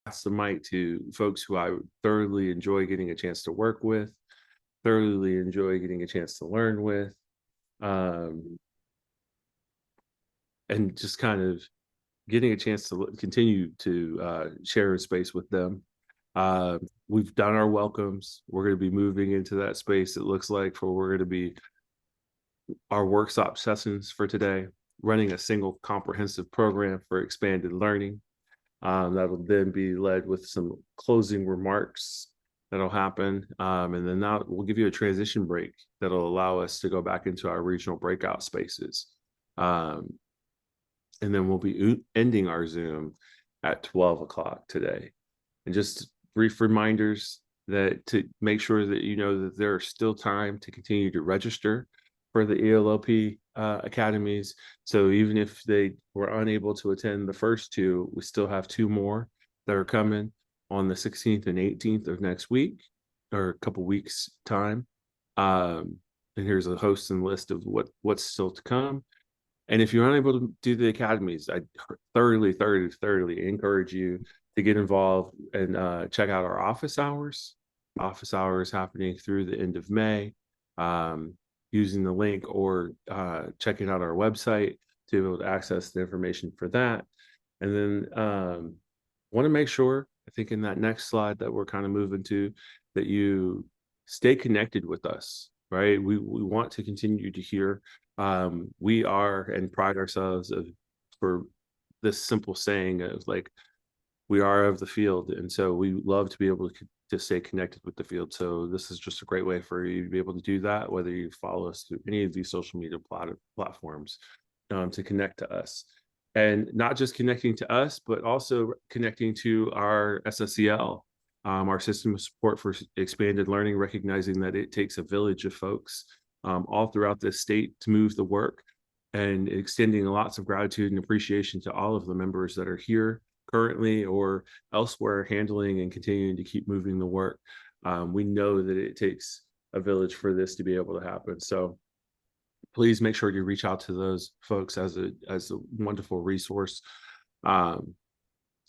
the mic to folks who I thoroughly enjoy getting a chance to work with, thoroughly enjoy getting a chance to learn with, and just kind of getting a chance to continue to share space with them. We've done our welcomes. We're going to be moving into that space, it looks like, for we're going to be our workshop sessions for today, running a single comprehensive program for expanded learning. That'll then be led with some closing remarks that'll happen. And then now we'll give you a transition break that'll allow us to go back into our regional breakout spaces. And then we'll be ending our Zoom at 12 o'clock today. And just brief reminders that to make sure that you know that there's still time to continue to register for the ELO-P academies. So even if they were unable to attend the first two, we still have two more that are coming on the 16th and 18th of next week, or a couple weeks time. And here's a host and list of what's still to come. And if you're unable to do the academies, I thoroughly encourage you to get involved and check out our office hours. Office hours happening through the end of May. Using the link or checking out our website to be able to access the information for that. And then want to make sure, I think in that next slide that we're kind of moving to, that you stay connected with us, right? We want to continue to hear. We are and pride ourselves for this simple saying of like, we are of the field. And so we love to be able to stay connected with the field. So this is just a great way for you to be able to do that, whether you follow us through any of these social media platforms, to connect to us. And not just connecting to us, but also connecting to our SSEL, our system of support for expanded learning, recognizing that it takes a village of folks all throughout this state to move the work, and extending lots of gratitude and appreciation to all of the members that are here currently or elsewhere handling and continuing to keep moving the work. We know that it takes a village for this to be able to happen. So please make sure to reach out to those folks as a wonderful resource to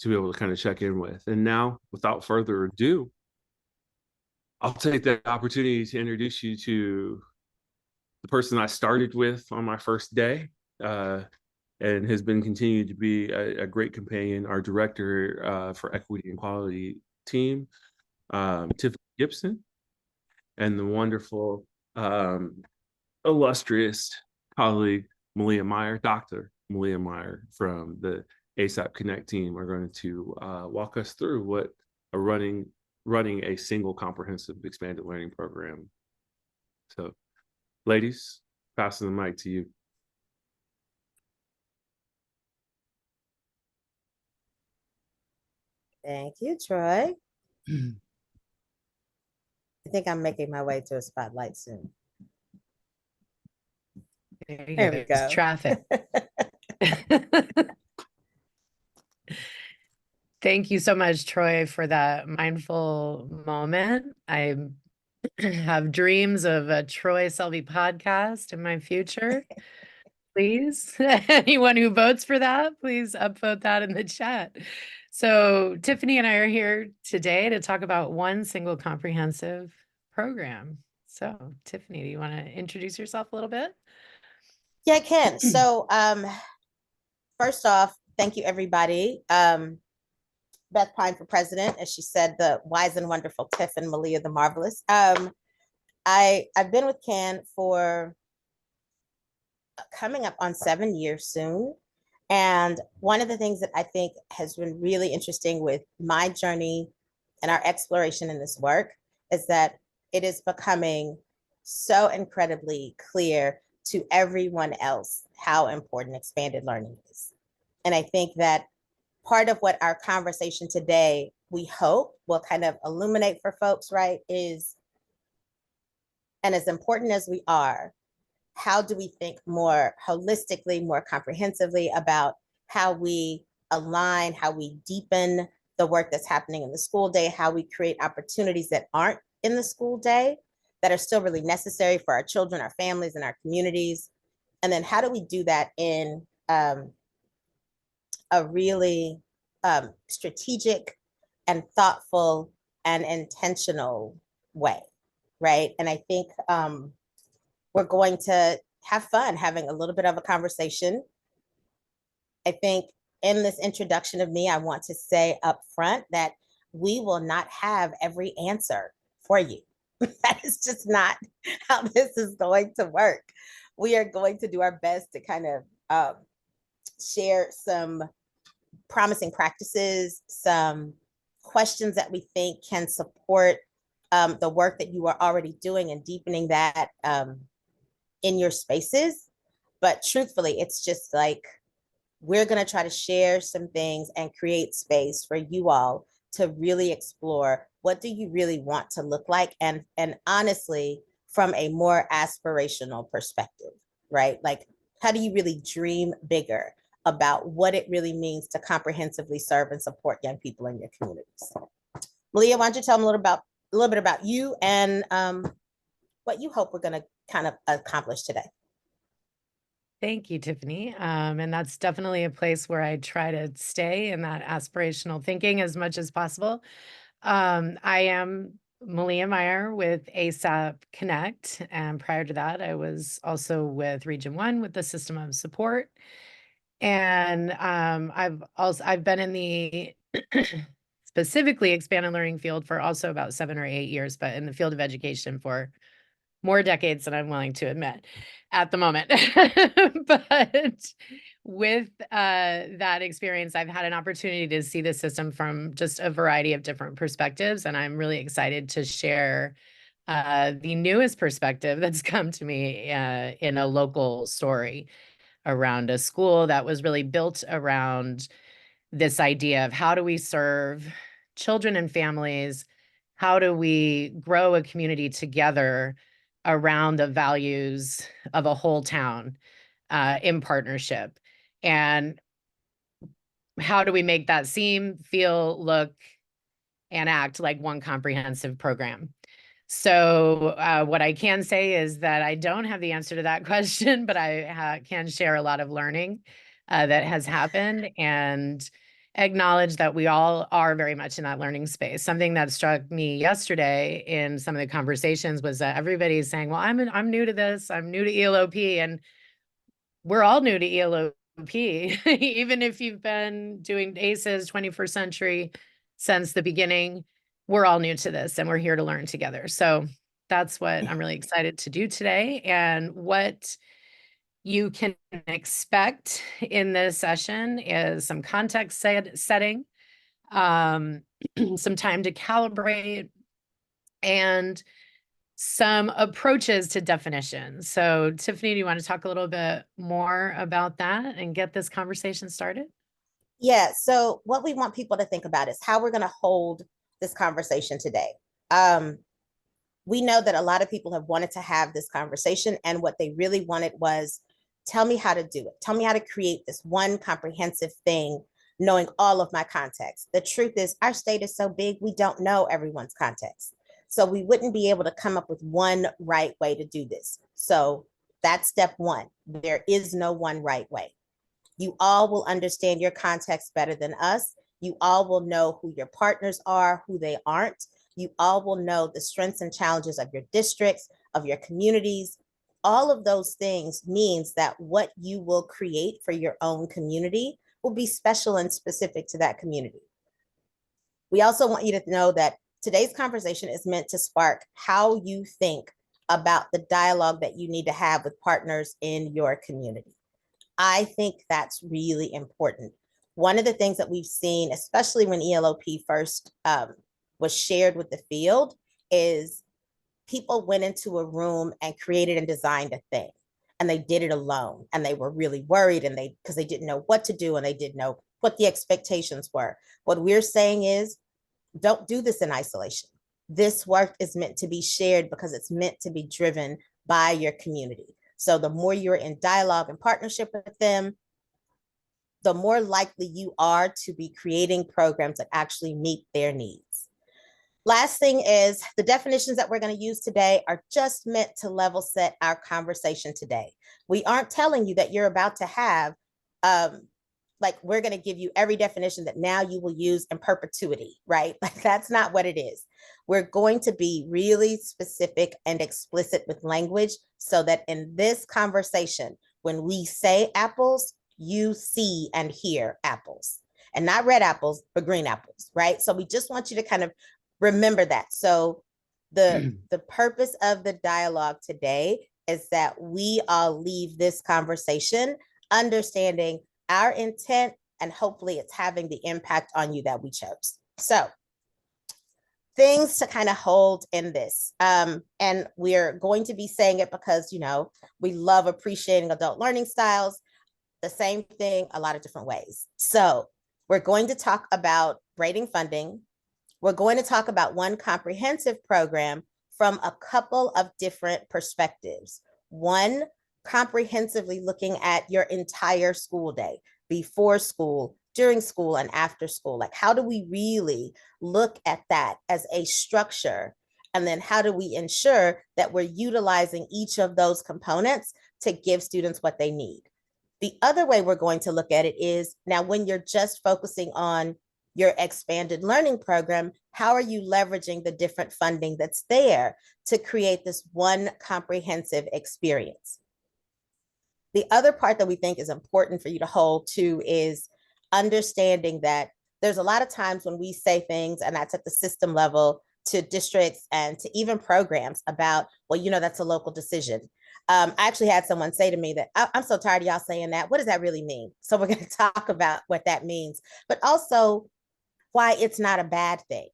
be able to kind of check in with. And now, without further ado, I'll take the opportunity to introduce you to the person I started with on my first day, and has been continued to be a great companion, our director for equity and quality team, Tiffany Gipson, and the wonderful, illustrious colleague, Meyer, Dr. Melea Meyer from the ASAPconnect team are going to walk us through what running a single comprehensive expanded learning program. So, ladies, passing the mic to you. Thank you, Troy. I think I'm making my way to a spotlight soon. There we go. Traffic. Thank you so much, Troy, for that mindful moment. I have dreams of a Troy Selby podcast in my future. Please, anyone who votes for that, please upvote that in the chat. So Tiffany and I are here today to talk about one single comprehensive program. So Tiffany, do you want to introduce yourself a little bit? Yeah, I can. So first off, thank you, everybody. Beth Pine for president, as she said, the wise and wonderful Tiff and Melea the marvelous. I've been with CAN for coming up on 7 years soon. And one of the things that I think has been really interesting with my journey and our exploration in this work is that it is becoming so incredibly clear to everyone else how important expanded learning is. And I think that part of what our conversation today, we hope, will kind of illuminate for folks, right, is, and as important as we are, how do we think more holistically, more comprehensively about how we align, how we deepen the work that's happening in the school day, how we create opportunities that aren't in the school day that are still really necessary for our children, our families, and our communities. And then how do we do that in a really strategic and thoughtful and intentional way, right? And I think we're going to have fun having a little bit of a conversation. I think in this introduction of me, I want to say up front that we will not have every answer for you. That is just not how this is going to work. We are going to do our best to kind of share some promising practices, some questions that we think can support the work that you are already doing and deepening that in your spaces. But truthfully, it's just like we're going to try to share some things and create space for you all to really explore what do you really want to look like, and honestly from a more aspirational perspective, right? Like, how do you really dream bigger about what it really means to comprehensively serve and support young people in your communities? Melea, why don't you tell them a little bit about you and what you hope we're going to kind of accomplish today? Thank you, Tiffany. And that's definitely a place where I try to stay in that aspirational thinking as much as possible. I am Melea Meyer with ASAPconnect, and prior to that, I was also with Region 1 with the System of Support. And I've been in the specifically expanded learning field for also about 7 or 8 years, but in the field of education for more decades than I'm willing to admit at the moment. But with that experience, I've had an opportunity to see the system from just a variety of different perspectives. And I'm really excited to share the newest perspective that's come to me in a local story around a school that was really built around this idea of how do we serve children and families? How do we grow a community together around the values of a whole town in partnership? And how do we make that seem, feel, look, and act like one comprehensive program? So what I can say is that I don't have the answer to that question, but I can share a lot of learning that has happened and acknowledge that we all are very much in that learning space. Something that struck me yesterday in some of the conversations was that everybody's saying, well, I'm new to this, I'm new to ELO-P, and we're all new to ELO-P, even if you've been doing ACEs 21st century since the beginning. We're all new to this and we're here to learn together. So that's what I'm really excited to do today. And what you can expect in this session is some context setting, some time to calibrate, and some approaches to definition. So Tiffany, do you want to talk a little bit more about that and get this conversation started? Yeah, so what we want people to think about is how we're going to hold this conversation today. We know that a lot of people have wanted to have this conversation, and what they really wanted was, tell me how to do it. Tell me how to create this one comprehensive thing, knowing all of my context. The truth is, our state is so big, we don't know everyone's context. So we wouldn't be able to come up with one right way to do this. So that's step one. There is no one right way. You all will understand your context better than us. You all will know who your partners are, who they aren't. You all will know the strengths and challenges of your districts, of your communities. All of those things means that what you will create for your own community will be special and specific to that community. We also want you to know that today's conversation is meant to spark how you think about the dialogue that you need to have with partners in your community. I think that's really important. One of the things that we've seen, especially when ELO-P first was shared with the field, is people went into a room and created and designed a thing, and they did it alone, and they were really worried, and because they didn't know what to do, and they didn't know what the expectations were. What we're saying is, don't do this in isolation. This work is meant to be shared because it's meant to be driven by your community. So the more you're in dialogue and partnership with them, the more likely you are to be creating programs that actually meet their needs. Last thing is, the definitions that we're going to use today are just meant to level set our conversation today. We aren't telling you that you're about to have like we're going to give you every definition that now you will use in perpetuity, right? Like that's not what it is. We're going to be really specific and explicit with language so that in this conversation, when we say apples, you see and hear apples, and not red apples, but green apples, right? So we just want you to kind of remember that. So the purpose of the dialogue today is that we all leave this conversation understanding our intent, and hopefully it's having the impact on you that we chose. So things to kind of hold in this. And we're going to be saying it because, you know, we love appreciating adult learning styles. The same thing, a lot of different ways. So we're going to talk about braiding funding. We're going to talk about one comprehensive program from a couple of different perspectives. One, comprehensively looking at your entire school day, before school, during school, and after school. Like, how do we really look at that as a structure? And then how do we ensure that we're utilizing each of those components to give students what they need? The other way we're going to look at it is, now when you're just focusing on your expanded learning program, how are you leveraging the different funding that's there to create this one comprehensive experience? The other part that we think is important for you to hold too is understanding that there's a lot of times when we say things, and that's at the system level, to districts and to even programs about, well, you know, that's a local decision. I actually had someone say to me that I'm so tired of y'all saying that. What does that really mean? So we're going to talk about what that means, but also why it's not a bad thing,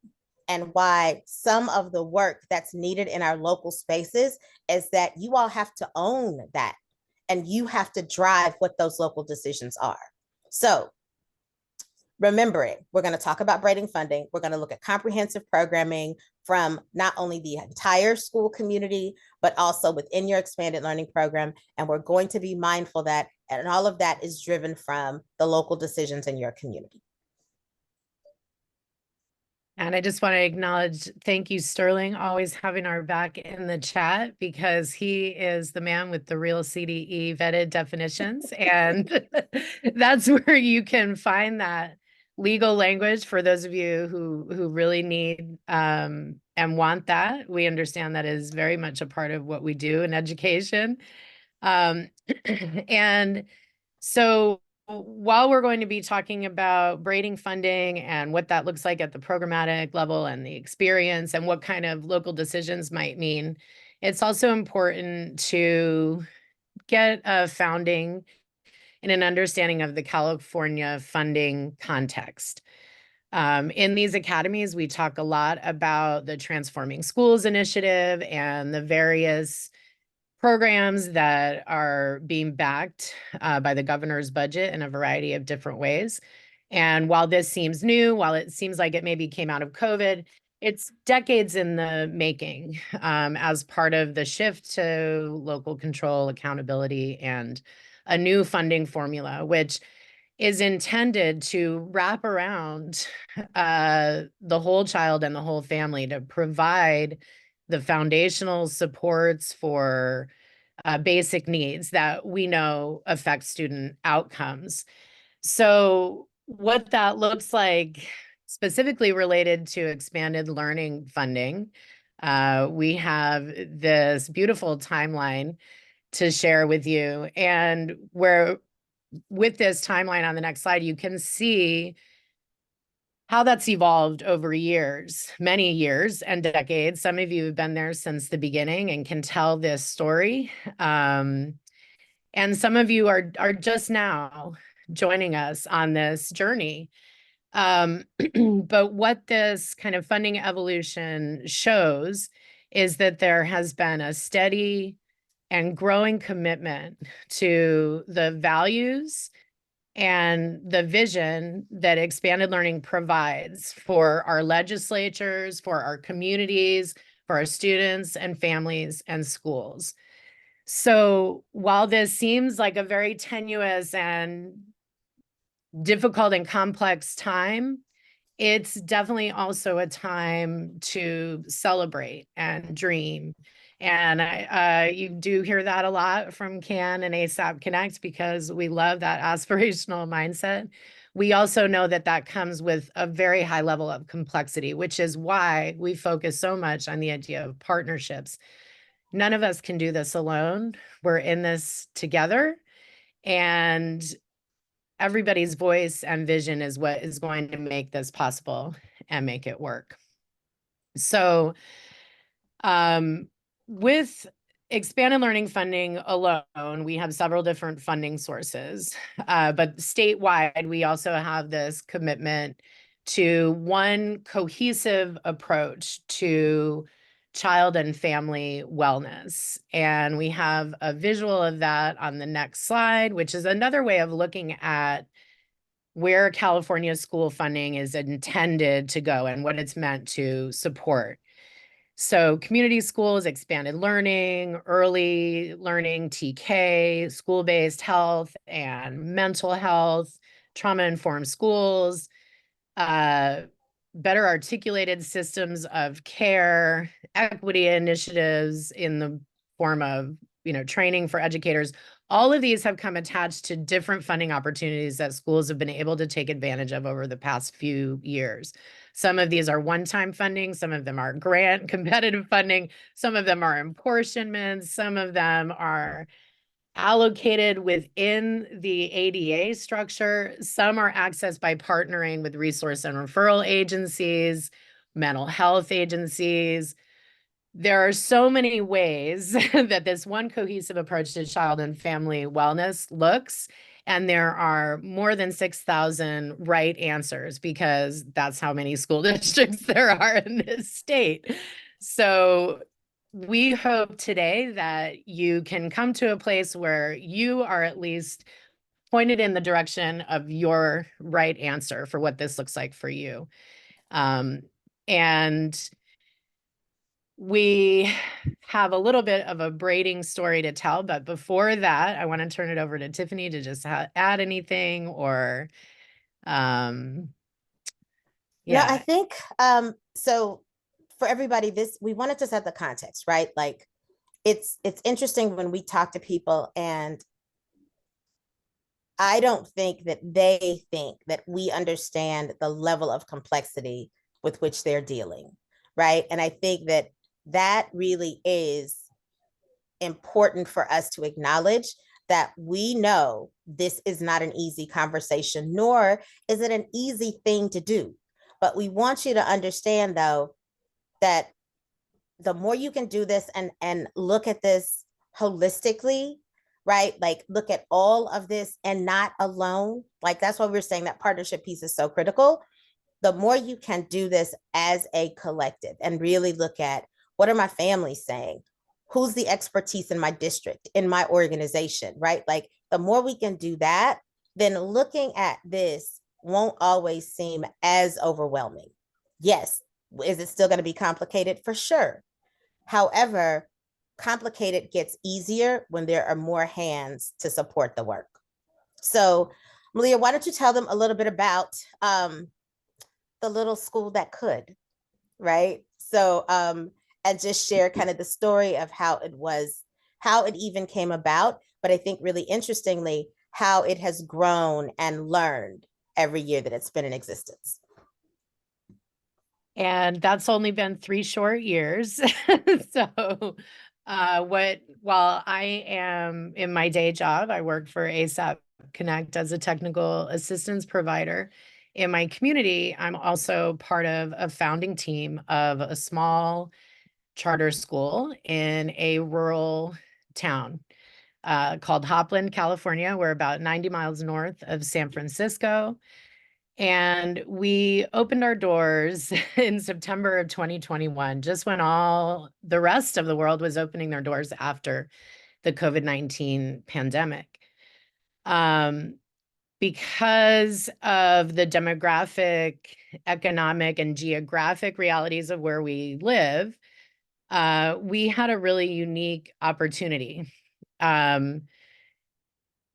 and why some of the work that's needed in our local spaces is that you all have to own that, and you have to drive what those local decisions are. So remembering, we're going to talk about braiding funding. We're going to look at comprehensive programming from not only the entire school community, but also within your expanded learning program. And we're going to be mindful that, and all of that is driven from the local decisions in your community. And I just want to acknowledge, thank you, Sterling, always having our back in the chat, because he is the man with the real CDE vetted definitions. And that's where you can find that legal language for those of you who really need and want that. We understand that is very much a part of what we do in education. And so while we're going to be talking about braiding funding and what that looks like at the programmatic level and the experience and what kind of local decisions might mean, it's also important to get a founding and an understanding of the California funding context. In these academies, we talk a lot about the Transforming Schools initiative and the various programs that are being backed by the governor's budget in a variety of different ways. And while this seems new, while it seems like it maybe came out of COVID, it's decades in the making as part of the shift to local control, accountability, and a new funding formula, which is intended to wrap around the whole child and the whole family to provide the foundational supports for basic needs that we know affect student outcomes. So what that looks like specifically related to expanded learning funding, we have this beautiful timeline to share with you. And where with this timeline on the next slide, you can see how that's evolved over years, many years and decades. Some of you have been there since the beginning and can tell this story. And some of you are just now joining us on this journey. But what this kind of funding evolution shows is that there has been a steady and growing commitment to the values and the vision that expanded learning provides for our legislatures, for our communities, for our students and families and schools. So while this seems like a very tenuous and difficult and complex time, it's definitely also a time to celebrate and dream And you do hear that a lot from CAN and ASAPconnect because we love that aspirational mindset. We also know that that comes with a very high level of complexity, which is why we focus so much on the idea of partnerships. None of us can do this alone. We're in this together, and everybody's voice and vision is what is going to make this possible and make it work. So, with expanded learning funding alone, we have several different funding sources, but statewide, we also have this commitment to one cohesive approach to child and family wellness. And we have a visual of that on the next slide, which is another way of looking at where California school funding is intended to go and what it's meant to support. So community schools, expanded learning, early learning, TK, school-based health and mental health, trauma-informed schools, better articulated systems of care, equity initiatives in the form of, training for educators. All of these have come attached to different funding opportunities that schools have been able to take advantage of over the past few years. Some of these are one-time funding, some of them are grant competitive funding, some of them are apportionments, some of them are allocated within the ADA structure. Some are accessed by partnering with resource and referral agencies, mental health agencies. There are so many ways that this one cohesive approach to child and family wellness looks, and there are more than 6,000 right answers because that's how many school districts there are in this state. So we hope today that you can come to a place where you are at least pointed in the direction of your right answer for what this looks like for you. And we have a little bit of a braiding story to tell, but before that, I want to turn it over to Tiffany to just add anything or, No, I yeah. think so for everybody, we wanted to set the context, right? Like it's interesting when we talk to people, and I don't think that they think that we understand the level of complexity with which they're dealing, right? And I think that that really is important for us to acknowledge, that we know this is not an easy conversation, nor is it an easy thing to do. But we want you to understand, though, that the more you can do this and look at this holistically, right? Like look at all of this and not alone. Like that's why we're saying that partnership piece is so critical. The more you can do this as a collective and really look at, what are my families saying? Who's the expertise in my district, in my organization, right? Like the more we can do that, then looking at this won't always seem as overwhelming. Yes, is it still going to be complicated? For sure. However, complicated gets easier when there are more hands to support the work. So, Melea, why don't you tell them a little bit about the little school that could, right? So, and just share kind of the story of how it even came about. But I think really interestingly, how it has grown and learned every year that it's been in existence. And that's only been 3 short years. So, while I am in my day job, I work for ASAPconnect as a technical assistance provider. In my community, I'm also part of a founding team of a small charter school in a rural town called Hopland, California. We're about 90 miles north of San Francisco. And we opened our doors in September of 2021, just when all the rest of the world was opening their doors after the COVID-19 pandemic. Because of the demographic, economic, and geographic realities of where we live, we had a really unique opportunity,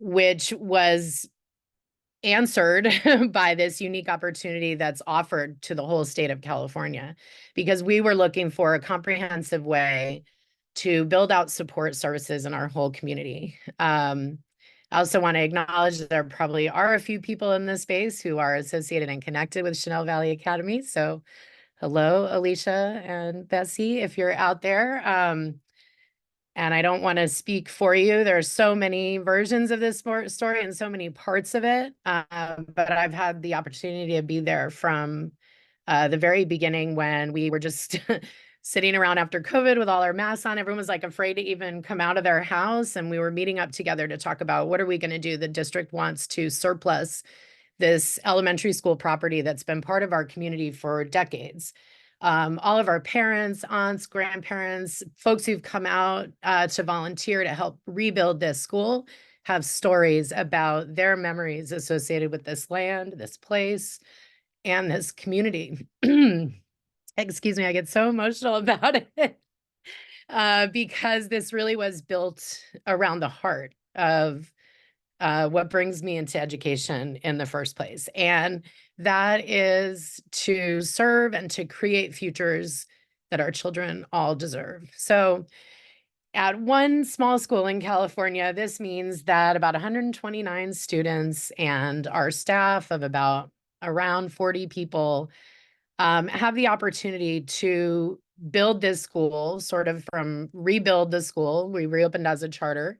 which was answered by this unique opportunity that's offered to the whole state of California, because we were looking for a comprehensive way to build out support services in our whole community. I also want to acknowledge that there probably are a few people in this space who are associated and connected with Chanel Valley Academy. So hello, Alicia and Bessie, if you're out there. And I don't want to speak for you. There are so many versions of this story and so many parts of it. But I've had the opportunity to be there from the very beginning when we were just sitting around after COVID with all our masks on. Everyone was like afraid to even come out of their house. And we were meeting up together to talk about what are we going to do? The district wants to surplus this elementary school property that's been part of our community for decades. All of our parents, aunts, grandparents, folks who've come out to volunteer to help rebuild this school have stories about their memories associated with this land, this place, and this community. Excuse me, I get so emotional about it because this really was built around the heart of what brings me into education in the first place. And that is to serve and to create futures that our children all deserve. So at one small school in California, this means that about 129 students and our staff of about around 40 people have the opportunity to build this school, sort of from rebuild the school. We reopened as a charter.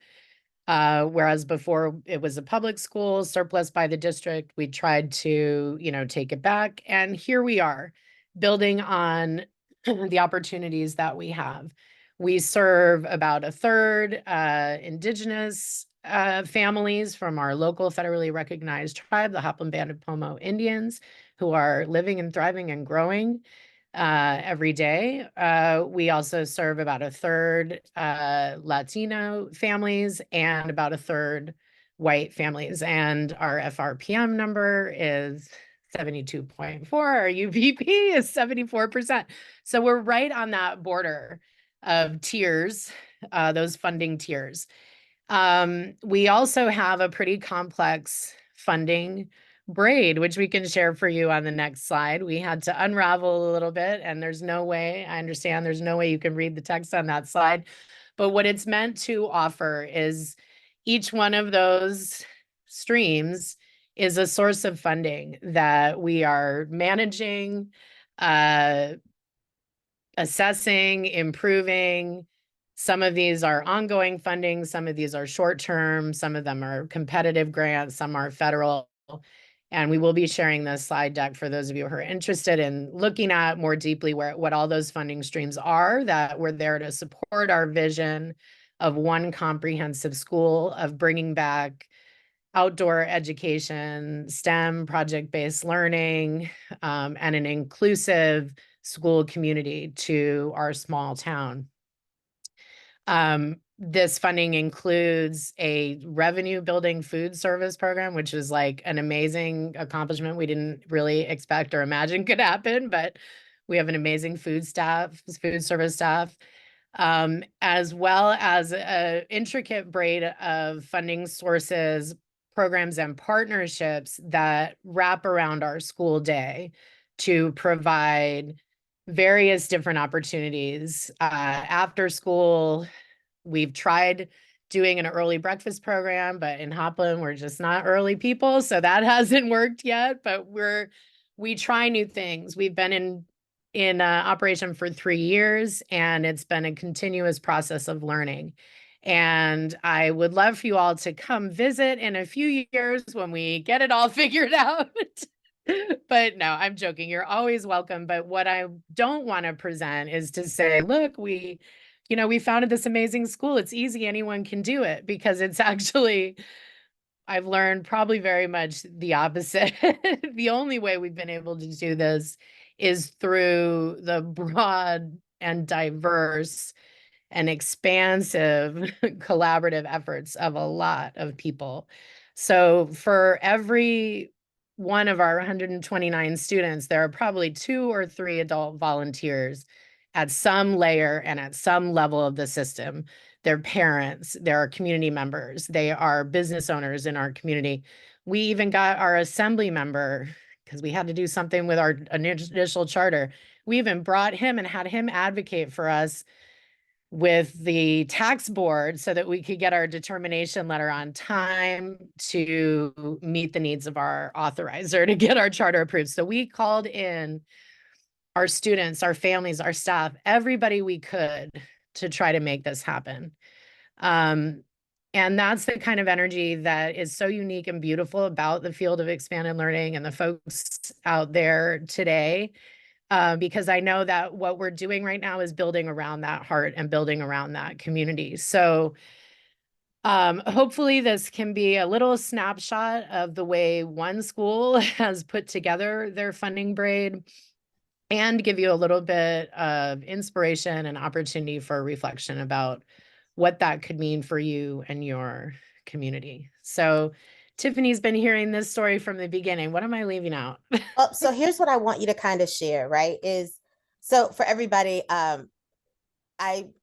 Whereas before it was a public school surplus by the district, we tried to, take it back. And here we are building on the opportunities that we have. We serve about a third Indigenous families from our local federally recognized tribe, the Hopland Band of Pomo Indians, who are living and thriving and growing every day. We also serve about a third Latino families and about a third white families. And our FRPM number is 72.4. Our UVP is 74%. So we're right on that border of tiers, those funding tiers. We also have a pretty complex funding braid, which we can share for you on the next slide. We had to unravel a little bit, and there's no way, I understand there's no way you can read the text on that slide. But what it's meant to offer is each one of those streams is a source of funding that we are managing, assessing, improving. Some of these are ongoing funding, some of these are short-term, some of them are competitive grants, some are federal. And we will be sharing this slide deck for those of you who are interested in looking at more deeply what all those funding streams are, that we're there to support our vision of one comprehensive school, of bringing back outdoor education, STEM, project-based learning, and an inclusive school community to our small town. This funding includes a revenue building food service program, which is like an amazing accomplishment we didn't really expect or imagine could happen, but we have an amazing food service staff, as well as an intricate braid of funding sources, programs, and partnerships that wrap around our school day to provide various different opportunities. After school, we've tried doing an early breakfast program, but in Hopland, we're just not early people. So that hasn't worked yet, but we try new things. We've been in operation for 3 years, and it's been a continuous process of learning. And I would love for you all to come visit in a few years when we get it all figured out. But no, I'm joking. You're always welcome. But what I don't want to present is to say, look, we founded this amazing school. It's easy. Anyone can do it, because it's actually, I've learned probably very much the opposite. The only way we've been able to do this is through the broad and diverse and expansive collaborative efforts of a lot of people. So for every one of our 129 students, there are probably 2 or 3 adult volunteers at some layer and at some level of the system. They're parents, they're our community members, they are business owners in our community. We even got our assembly member, because we had to do something with our initial charter. We even brought him and had him advocate for us with the tax board so that we could get our determination letter on time to meet the needs of our authorizer to get our charter approved. So we called in our students, our families, our staff, everybody we could to try to make this happen. And that's the kind of energy that is so unique and beautiful about the field of expanded learning and the folks out there today. Because I know that what we're doing right now is building around that heart and building around that community. So hopefully this can be a little snapshot of the way one school has put together their funding braid and give you a little bit of inspiration and opportunity for reflection about what that could mean for you and your community. So Tiffany's been hearing this story from the beginning. What am I leaving out? Oh, so here's what I want you to kind of share, right? Is so for everybody, I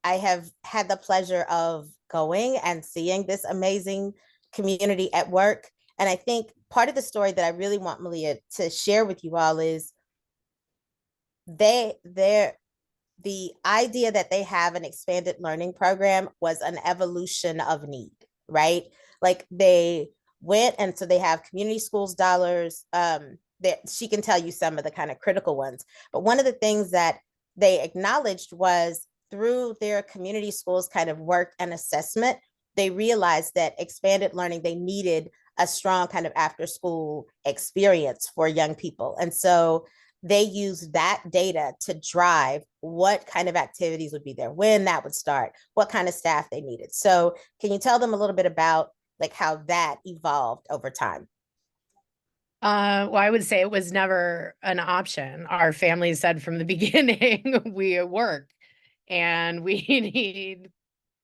have had the pleasure of going and seeing this amazing community at work. And I think part of the story that I really want Melea to share with you all is the idea that they have an expanded learning program was an evolution of need, right? Like they went, and so they have community schools dollars. That she can tell you some of the kind of critical ones. But one of the things that they acknowledged was through their community schools kind of work and assessment, they realized that expanded learning, they needed a strong kind of after school experience for young people. And so they used that data to drive what kind of activities would be there, when that would start, what kind of staff they needed. So can you tell them a little bit about like how that evolved over time? Well, I would say it was never an option. Our family said from the beginning, we work and we need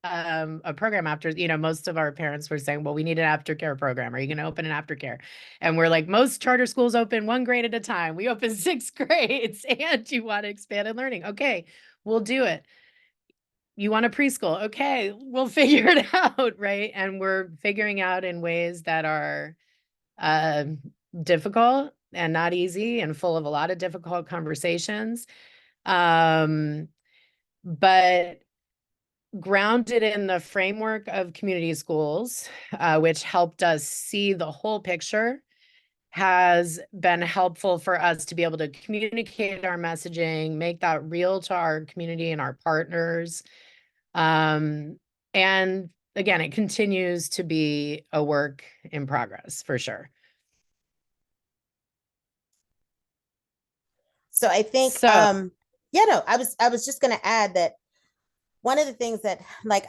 a program after, most of our parents were saying, well, we need an aftercare program. Are you going to open an aftercare? And we're like, most charter schools open one grade at a time. We open 6 grades and you want expanded learning. Okay, we'll do it. You want a preschool? Okay, we'll figure it out. Right. And we're figuring out in ways that are difficult and not easy and full of a lot of difficult conversations. But grounded in the framework of community schools, which helped us see the whole picture, has been helpful for us to be able to communicate our messaging, make that real to our community and our partners. And again, it continues to be a work in progress for sure. So I think, yeah, no, I was just going to add that one of the things that like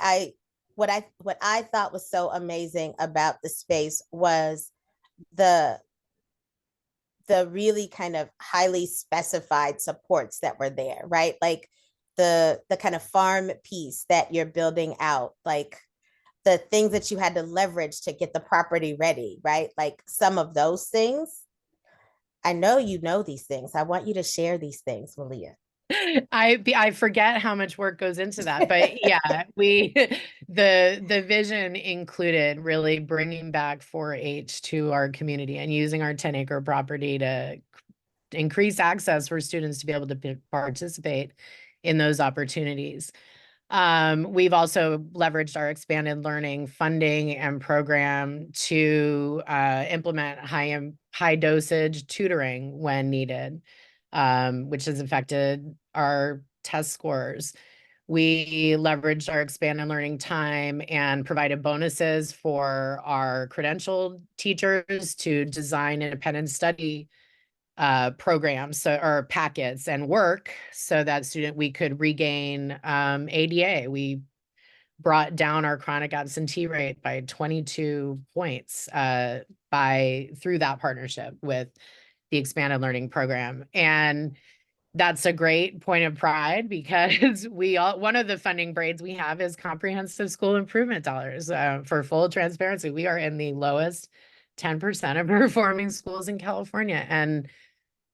what I thought was so amazing about the space was the really kind of highly specified supports that were there, right? Like the kind of farm piece that you're building out, like the things that you had to leverage to get the property ready, right? Like some of those things. I know you know these things. I want you to share these things, Melea. I forget how much work goes into that, but yeah, the vision included really bringing back 4-H to our community and using our 10-acre property to increase access for students to be able to participate in those opportunities. We've also leveraged our expanded learning funding and program to implement high dosage tutoring when needed, which has affected our test scores. We leveraged our expanded learning time and provided bonuses for our credentialed teachers to design independent study programs or packets and work so that we could regain ADA. We brought down our chronic absentee rate by 22 points through that partnership with the expanded learning program. And that's a great point of pride because one of the funding braids we have is comprehensive school improvement dollars. For full transparency, we are in the lowest 10% of performing schools in California. And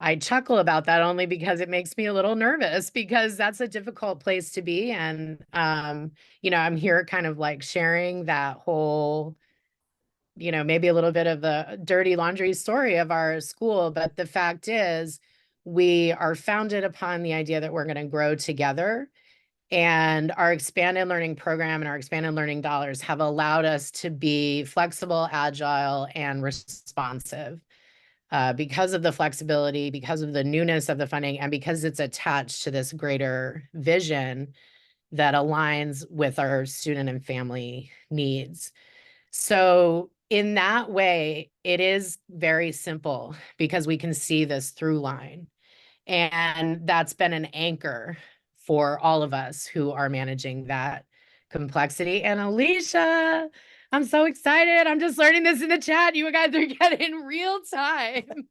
I chuckle about that only because it makes me a little nervous because that's a difficult place to be. And, I'm here kind of like sharing that whole, maybe a little bit of the dirty laundry story of our school. But the fact is, we are founded upon the idea that we're going to grow together. And our expanded learning program and our expanded learning dollars have allowed us to be flexible, agile, and responsive. Because of the flexibility, because of the newness of the funding, and because it's attached to this greater vision that aligns with our student and family needs. So in that way, it is very simple because we can see this through line. And that's been an anchor for all of us who are managing that complexity. And Alicia, I'm so excited. I'm just learning this in the chat. You guys are getting real time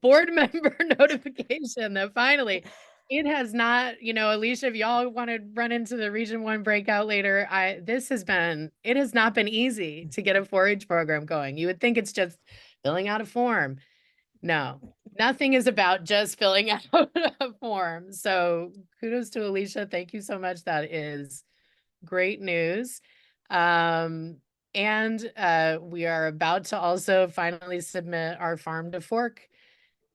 board member notification that finally it has not, Alicia, if y'all want to run into the Region 1 breakout later, it has not been easy to get a 4-H program going. You would think it's just filling out a form. No, nothing is about just filling out a form. So kudos to Alicia. Thank you so much. That is great news. And we are about to also finally submit our Farm to Fork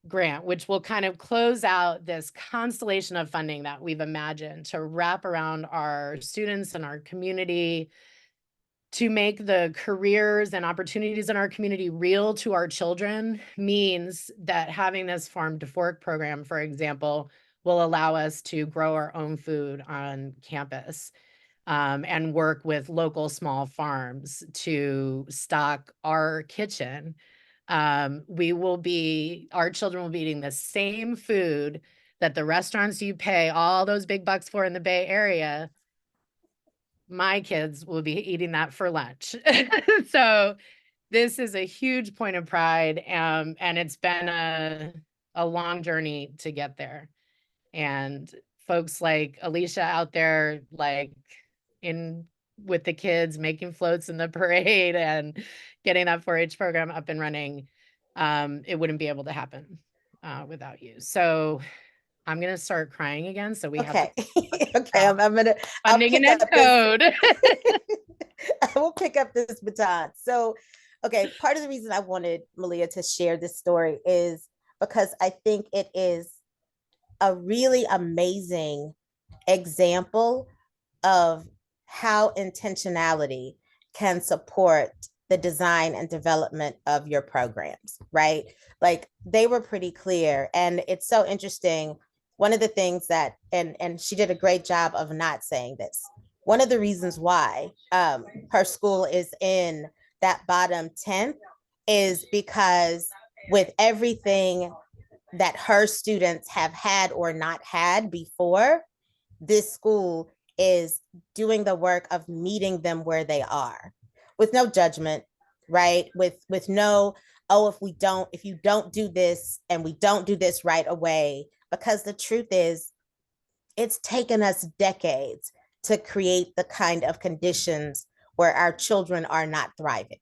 grant, which will kind of close out this constellation of funding that we've imagined to wrap around our students and our community, to make the careers and opportunities in our community real to our children. Means that having this Farm to Fork program, for example, will allow us to grow our own food on campus, and work with local small farms to stock our kitchen. Our children will be eating the same food that the restaurants you pay all those big bucks for in the Bay Area. My kids will be eating that for lunch. So this is a huge point of pride, and it's been a long journey to get there. And folks like Alicia out there, like with the kids, making floats in the parade and getting that 4-H program up and running, it wouldn't be able to happen without you. So I'm going to start crying again. So we have Okay. Okay. I'll funding pick and up code. I will pick up this baton. So, okay. Part of the reason I wanted Melea to share this story is because I think it is a really amazing example of how intentionality can support the design and development of your programs, right? Like they were pretty clear. And it's so interesting. One of the things that, and she did a great job of not saying this. One of the reasons why her school is in that bottom 10th is because with everything that her students have had or not had before, this school is doing the work of meeting them where they are with no judgment, right? With no, oh, if you don't do this and we don't do this right away, because the truth is it's taken us decades to create the kind of conditions where our children are not thriving.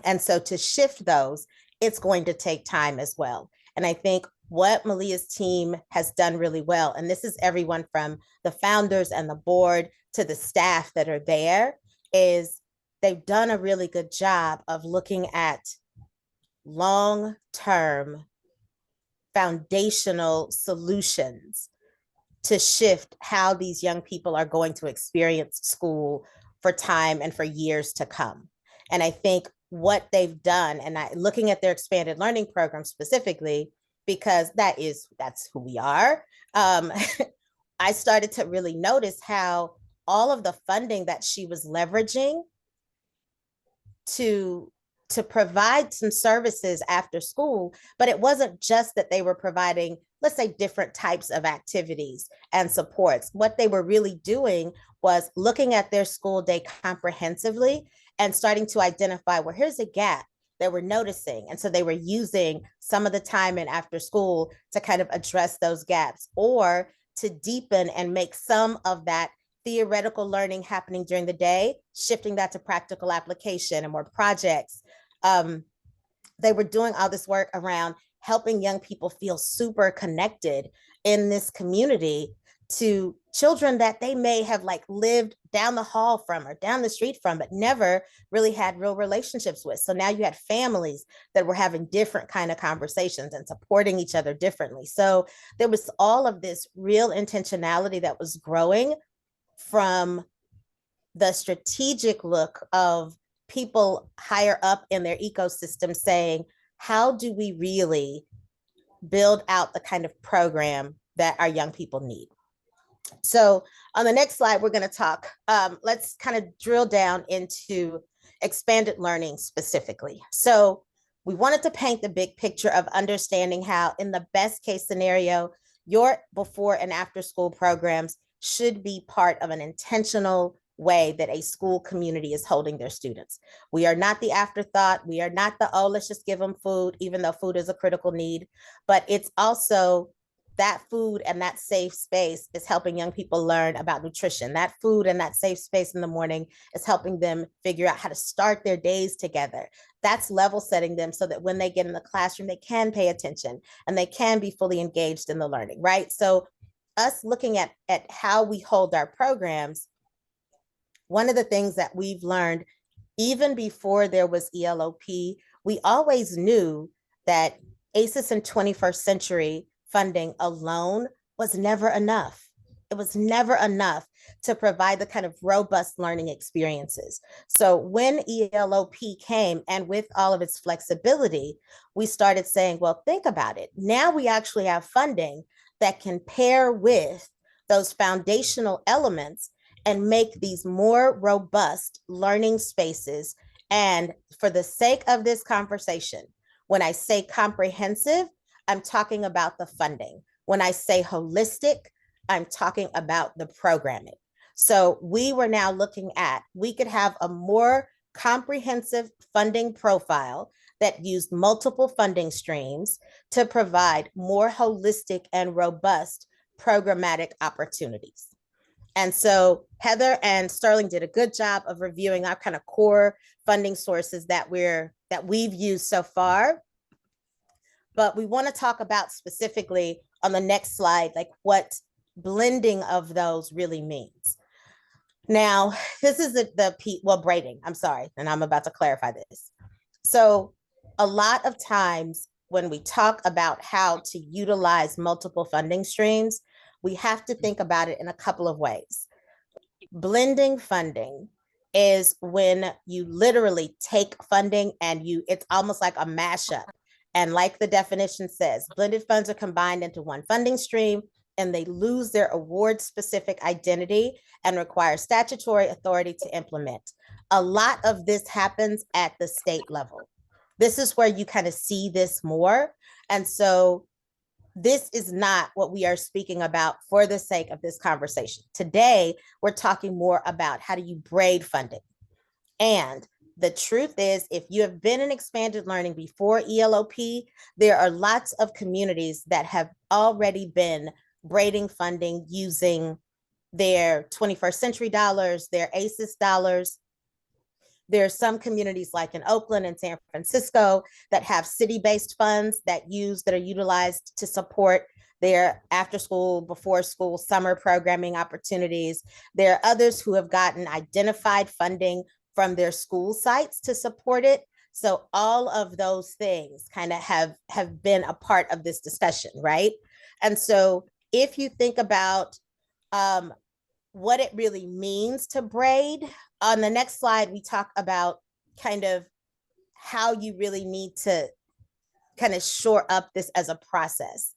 And so to shift those, it's going to take time as well. And I think what Melea's team has done really well, and this is everyone from the founders and the board to the staff that are there, is they've done a really good job of looking at long-term foundational solutions to shift how these young people are going to experience school for time and for years to come. And I think what they've done, and looking at their expanded learning program specifically, because that's who we are. I started to really notice how all of the funding that she was leveraging to provide some services after school, but it wasn't just that they were providing, let's say, different types of activities and supports. What they were really doing was looking at their school day comprehensively and starting to identify, well, here's a gap that we're noticing. And so they were using some of the time in after school to kind of address those gaps or to deepen and make some of that theoretical learning happening during the day, shifting that to practical application and more projects. They were doing all this work around helping young people feel super connected in this community to children that they may have like lived down the hall from or down the street from, but never really had real relationships with. So now you had families that were having different kind of conversations and supporting each other differently. So there was all of this real intentionality that was growing from the strategic look of people higher up in their ecosystem saying, how do we really build out the kind of program that our young people need? So on the next slide, we're going to talk, let's kind of drill down into expanded learning specifically. So we wanted to paint the big picture of understanding how, in the best case scenario, your before and after school programs should be part of an intentional way that a school community is holding their students. We are not the afterthought. We are not the, oh, let's just give them food, even though food is a critical need, but it's also that food and that safe space is helping young people learn about nutrition. That food and that safe space in the morning is helping them figure out how to start their days together. That's level setting them so that when they get in the classroom, they can pay attention and they can be fully engaged in the learning, right? So us looking at how we hold our programs, one of the things that we've learned, even before there was ELO-P, we always knew that ACES and 21st century funding alone was never enough. It was never enough to provide the kind of robust learning experiences. So when ELO-P came, and with all of its flexibility, we started saying, well, think about it. Now we actually have funding that can pair with those foundational elements and make these more robust learning spaces. And for the sake of this conversation, when I say comprehensive, I'm talking about the funding. When I say holistic, I'm talking about the programming. So we were now looking at, we could have a more comprehensive funding profile that used multiple funding streams to provide more holistic and robust programmatic opportunities. And so Heather and Sterling did a good job of reviewing our kind of core funding sources that we've used so far. But we want to talk about specifically on the next slide, like what blending of those really means. Now, this is braiding, I'm sorry, and I'm about to clarify this. So a lot of times when we talk about how to utilize multiple funding streams, we have to think about it in a couple of ways. Blending funding is when you literally take funding and it's almost like a mashup. And like the definition says, blended funds are combined into one funding stream and they lose their award-specific identity and require statutory authority to implement. A lot of this happens at the state level. This is where you kind of see this more. And so this is not what we are speaking about for the sake of this conversation. Today, we're talking more about how do you braid funding. And the truth is, if you have been in expanded learning before ELO-P, there are lots of communities that have already been braiding funding using their 21st century dollars, their ACES dollars. There are some communities like in Oakland and San Francisco that have city-based funds that are utilized to support their after school, before school, summer programming opportunities. There are others who have gotten identified funding from their school sites to support it. So all of those things kind of have been a part of this discussion, right? And so if you think about what it really means to braid, on the next slide, we talk about kind of how you really need to kind of shore up this as a process.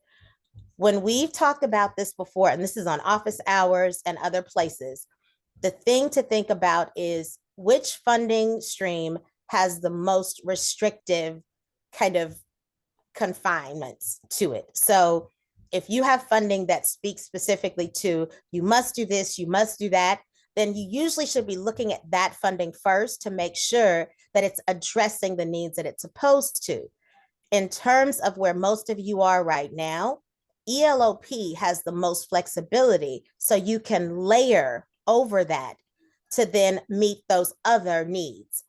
When we've talked about this before, and this is on office hours and other places, the thing to think about is which funding stream has the most restrictive kind of confinements to it. So if you have funding that speaks specifically to, you must do this, you must do that, then you usually should be looking at that funding first to make sure that it's addressing the needs that it's supposed to. In terms of where most of you are right now, ELO-P has the most flexibility, so you can layer over that to then meet those other needs.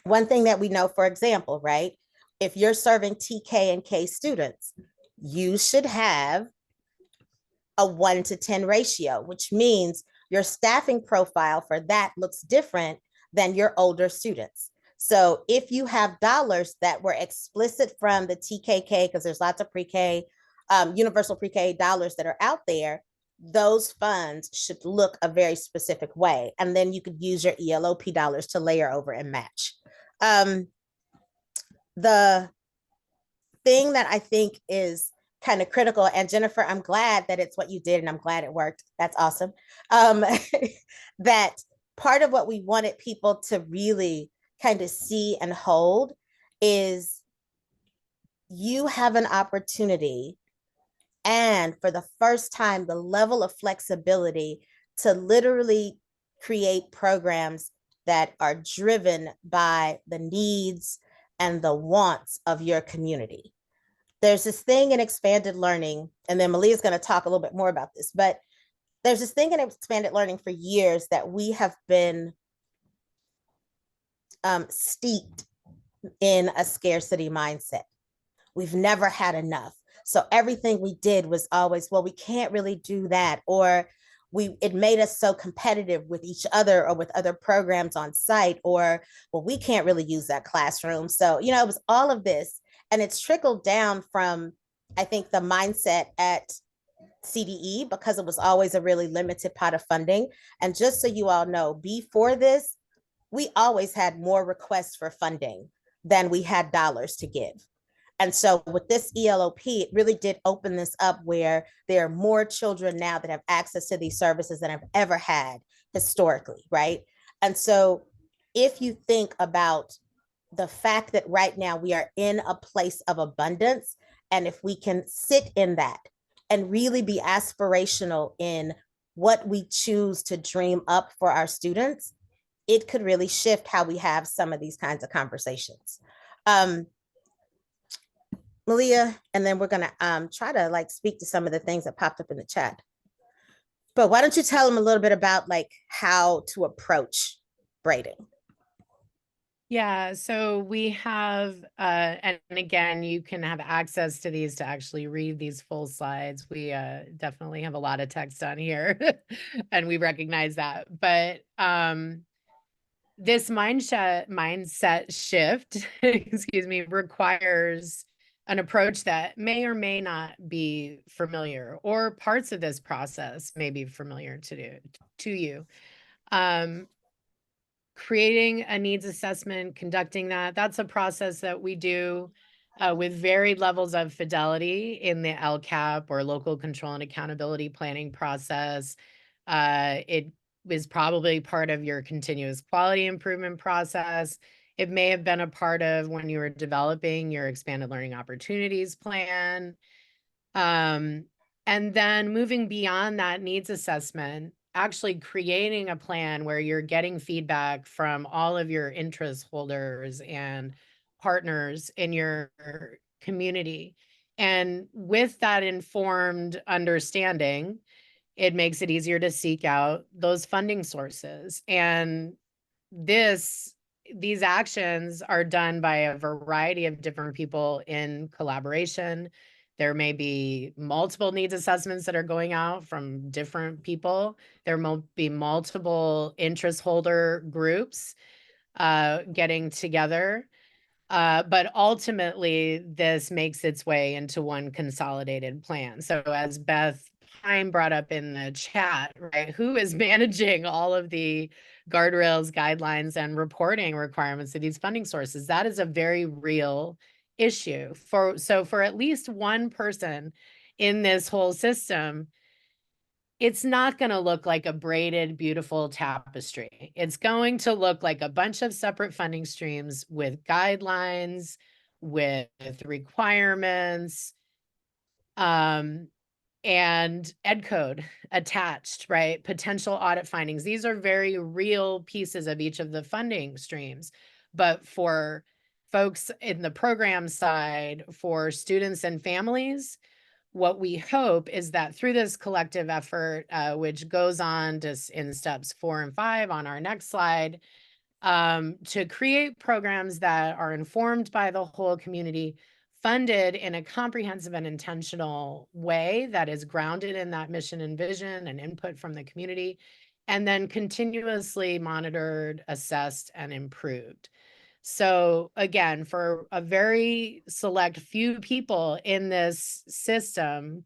One thing that we know, for example, right, if you're serving TK and K students, you should have a 1-to-10 ratio, which means your staffing profile for that looks different than your older students. So if you have dollars that were explicit from the TKK, because there's lots of pre-K, universal pre-K dollars that are out there, those funds should look a very specific way. And then you could use your ELO-P dollars to layer over and match. The thing that I think is kind of critical, and Jennifer, I'm glad that it's what you did and I'm glad it worked. That's awesome. That part of what we wanted people to really kind of see and hold is you have an opportunity, and for the first time, the level of flexibility to literally create programs that are driven by the needs and the wants of your community. There's this thing in expanded learning, and then Melea is going to talk a little bit more about this, but there's this thing in expanded learning for years that we have been steeped in a scarcity mindset. We've never had enough. So everything we did was always, well, we can't really do that. Or it made us so competitive with each other or with other programs on site, or, well, we can't really use that classroom. So, it was all of this. And it's trickled down from, I think, the mindset at CDE, because it was always a really limited pot of funding. And just so you all know, before this, we always had more requests for funding than we had dollars to give. And so with this ELO-P, it really did open this up where there are more children now that have access to these services than I've ever had historically, right? And so if you think about the fact that right now we are in a place of abundance, and if we can sit in that and really be aspirational in what we choose to dream up for our students, it could really shift how we have some of these kinds of conversations. Melea, and then we're gonna try to speak to some of the things that popped up in the chat. But why don't you tell them a little bit about how to approach braiding? Yeah, so we have, and again, you can have access to these to actually read these full slides. We definitely have a lot of text on here, and we recognize that. But this mindset shift, excuse me, requires an approach that may or may not be familiar, or parts of this process may be familiar to you. Creating a needs assessment, conducting that's a process that we do with varied levels of fidelity in the LCAP, or local control and accountability planning process. It is probably part of your continuous quality improvement process. It may have been a part of when you were developing your expanded learning opportunities plan. And then moving beyond that needs assessment, actually creating a plan where you're getting feedback from all of your interest holders and partners in your community. And with that informed understanding, it makes it easier to seek out those funding sources. And these actions are done by a variety of different people in collaboration. There may be multiple needs assessments that are going out from different people. There will be multiple interest holder groups getting together. But ultimately, this makes its way into one consolidated plan. So as Beth Pine brought up in the chat, right, who is managing all of the guardrails, guidelines, and reporting requirements of these funding sources? That is a very real issue. So for at least one person in this whole system, it's not going to look like a braided, beautiful tapestry. It's going to look like a bunch of separate funding streams with guidelines, with requirements, and ed code attached, right? Potential audit findings. These are very real pieces of each of the funding streams. But for folks in the program side, for students and families, what we hope is that through this collective effort, which goes on to in steps 4 and 5 on our next slide, to create programs that are informed by the whole community, funded in a comprehensive and intentional way that is grounded in that mission and vision and input from the community, and then continuously monitored, assessed, and improved. So again, for a very select few people in this system,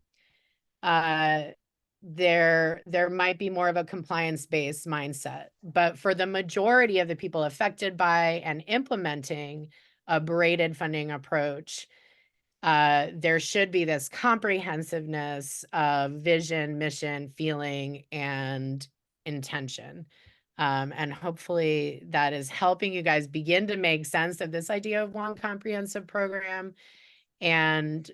there might be more of a compliance-based mindset. But for the majority of the people affected by and implementing a braided funding approach, there should be this comprehensiveness of vision, mission, feeling, and intention. And hopefully that is helping you guys begin to make sense of this idea of one comprehensive program and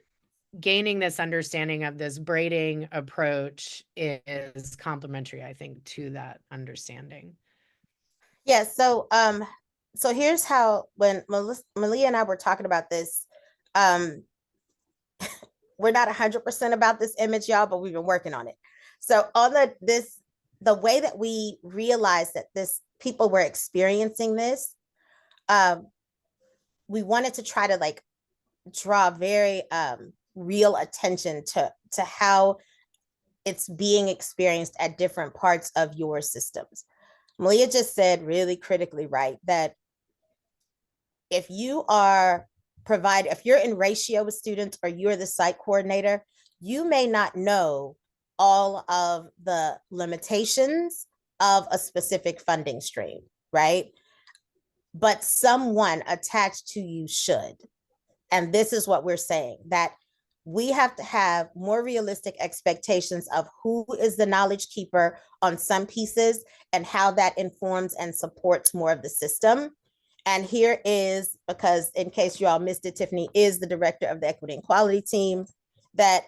gaining this understanding of this braiding approach is complementary, I think, to that understanding. Yeah, so here's how, when Melea and I were talking about this, we're not 100% about this image, y'all, but we've been working on it. So on the way that we realized that people were experiencing this, we wanted to try to like draw very real attention to how it's being experienced at different parts of your systems. Melea just said really critically right that if you are if you're in ratio with students or you're the site coordinator, you may not know all of the limitations of a specific funding stream, right? But someone attached to you should. And this is what we're saying, that we have to have more realistic expectations of who is the knowledge keeper on some pieces and how that informs and supports more of the system. And here is, because in case you all missed it, Tiffany is the director of the equity and quality team, that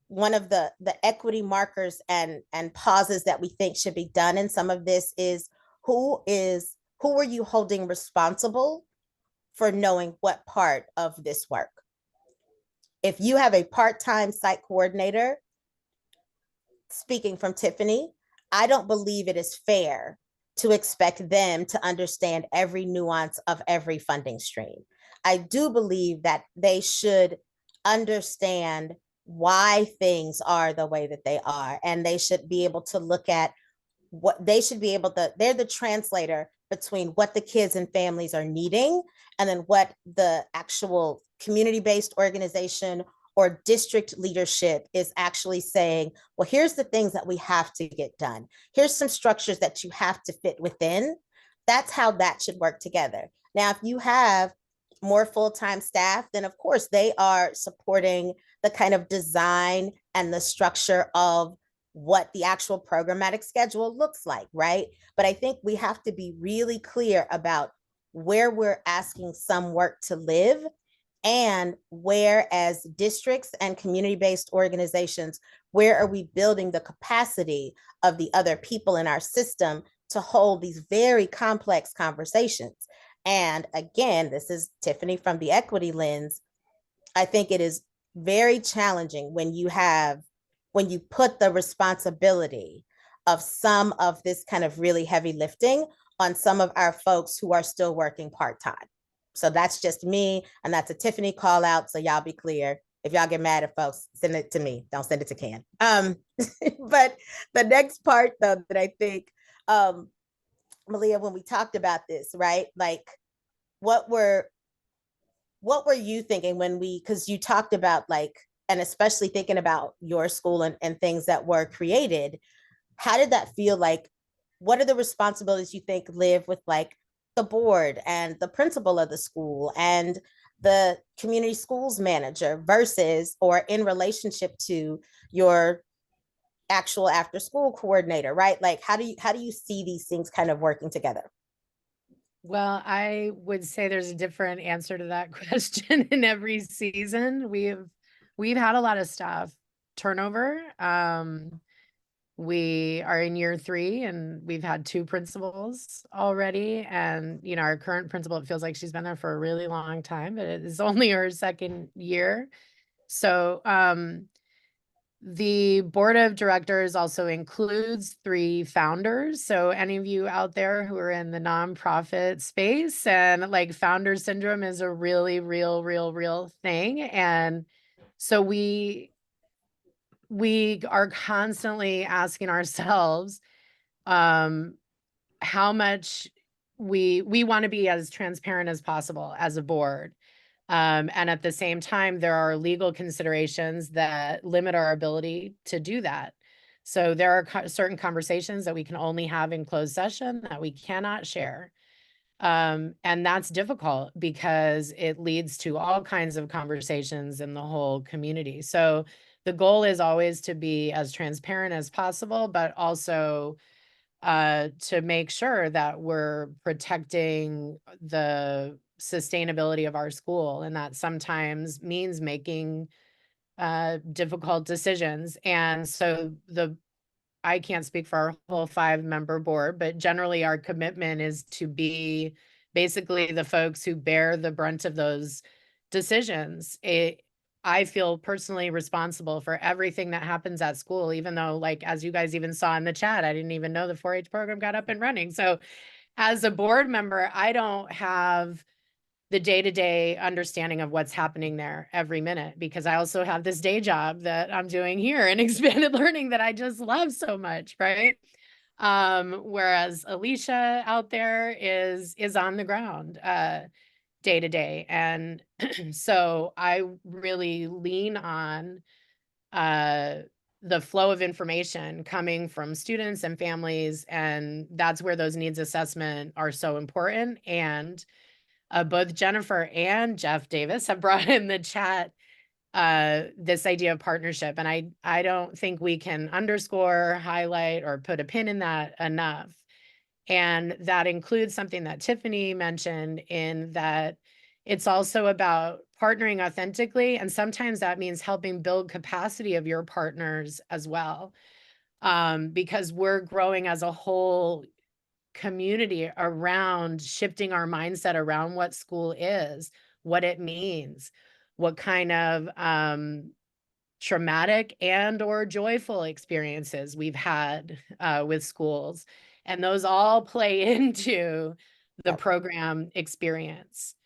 one of the equity markers and pauses that we think should be done in some of this is who are you holding responsible for knowing what part of this work? If you have a part-time site coordinator, speaking from Tiffany, I don't believe it is fair to expect them to understand every nuance of every funding stream. I do believe that they should understand why things are the way that they are, and they should be able to look at they're the translator between what the kids and families are needing and then what the actual community-based organization or district leadership is actually saying, well, here's the things that we have to get done. Here's some structures that you have to fit within. That's how that should work together. Now, if you have more full-time staff, then of course they are supporting the kind of design and the structure of what the actual programmatic schedule looks like, right? But I think we have to be really clear about where we're asking some work to live, and where, as districts and community-based organizations, where are we building the capacity of the other people in our system to hold these very complex conversations? And again, this is Tiffany from the equity lens. I think it is very challenging when you put the responsibility of some of this kind of really heavy lifting on some of our folks who are still working part-time. So that's just me, and that's a Tiffany call out, so y'all be clear. If y'all get mad at folks, send it to me. Don't send it to Ken. But the next part, though, that I think, Melea, when we talked about this, right? Like, what were you thinking because you talked about like, and especially thinking about your school and things that were created, how did that feel like? What are the responsibilities you think live with like the board and the principal of the school and the community schools manager versus or in relationship to your actual after school coordinator, right? Like how do you see these things kind of working together? Well, I would say there's a different answer to that question in every season. We've had a lot of staff turnover. We are in year 3 and we've had 2 principals already. And, you know, our current principal, it feels like she's been there for a really long time, but it is only her 2nd year. So, the board of directors also includes 3 founders. So any of you out there who are in the nonprofit space, and like founder syndrome is a really real thing. And so we are constantly asking ourselves how much we want to be as transparent as possible as a board. And at the same time, there are legal considerations that limit our ability to do that. So there are certain conversations that we can only have in closed session that we cannot share. And that's difficult because it leads to all kinds of conversations in the whole community. So the goal is always to be as transparent as possible, but also to make sure that we're protecting the sustainability of our school. And that sometimes means making difficult decisions. And so I can't speak for our whole 5-member board, but generally our commitment is to be basically the folks who bear the brunt of those decisions. I feel personally responsible for everything that happens at school, even though, like, as you guys even saw in the chat, I didn't even know the 4-H program got up and running. So as a board member, I don't have the day-to-day understanding of what's happening there every minute, because I also have this day job that I'm doing here in expanded learning that I just love so much, right? Whereas Alicia out there is on the ground day to day. And so I really lean on the flow of information coming from students and families, and that's where those needs assessment are so important. And both Jennifer and Jeff Davis have brought in the chat this idea of partnership. And I don't think we can underscore, highlight, or put a pin in that enough. And that includes something that Tiffany mentioned, in that it's also about partnering authentically. And sometimes that means helping build capacity of your partners as well. Because we're growing as a whole community around shifting our mindset around what school is, what it means, what kind of traumatic and or joyful experiences we've had with schools. And those all play into the program experience.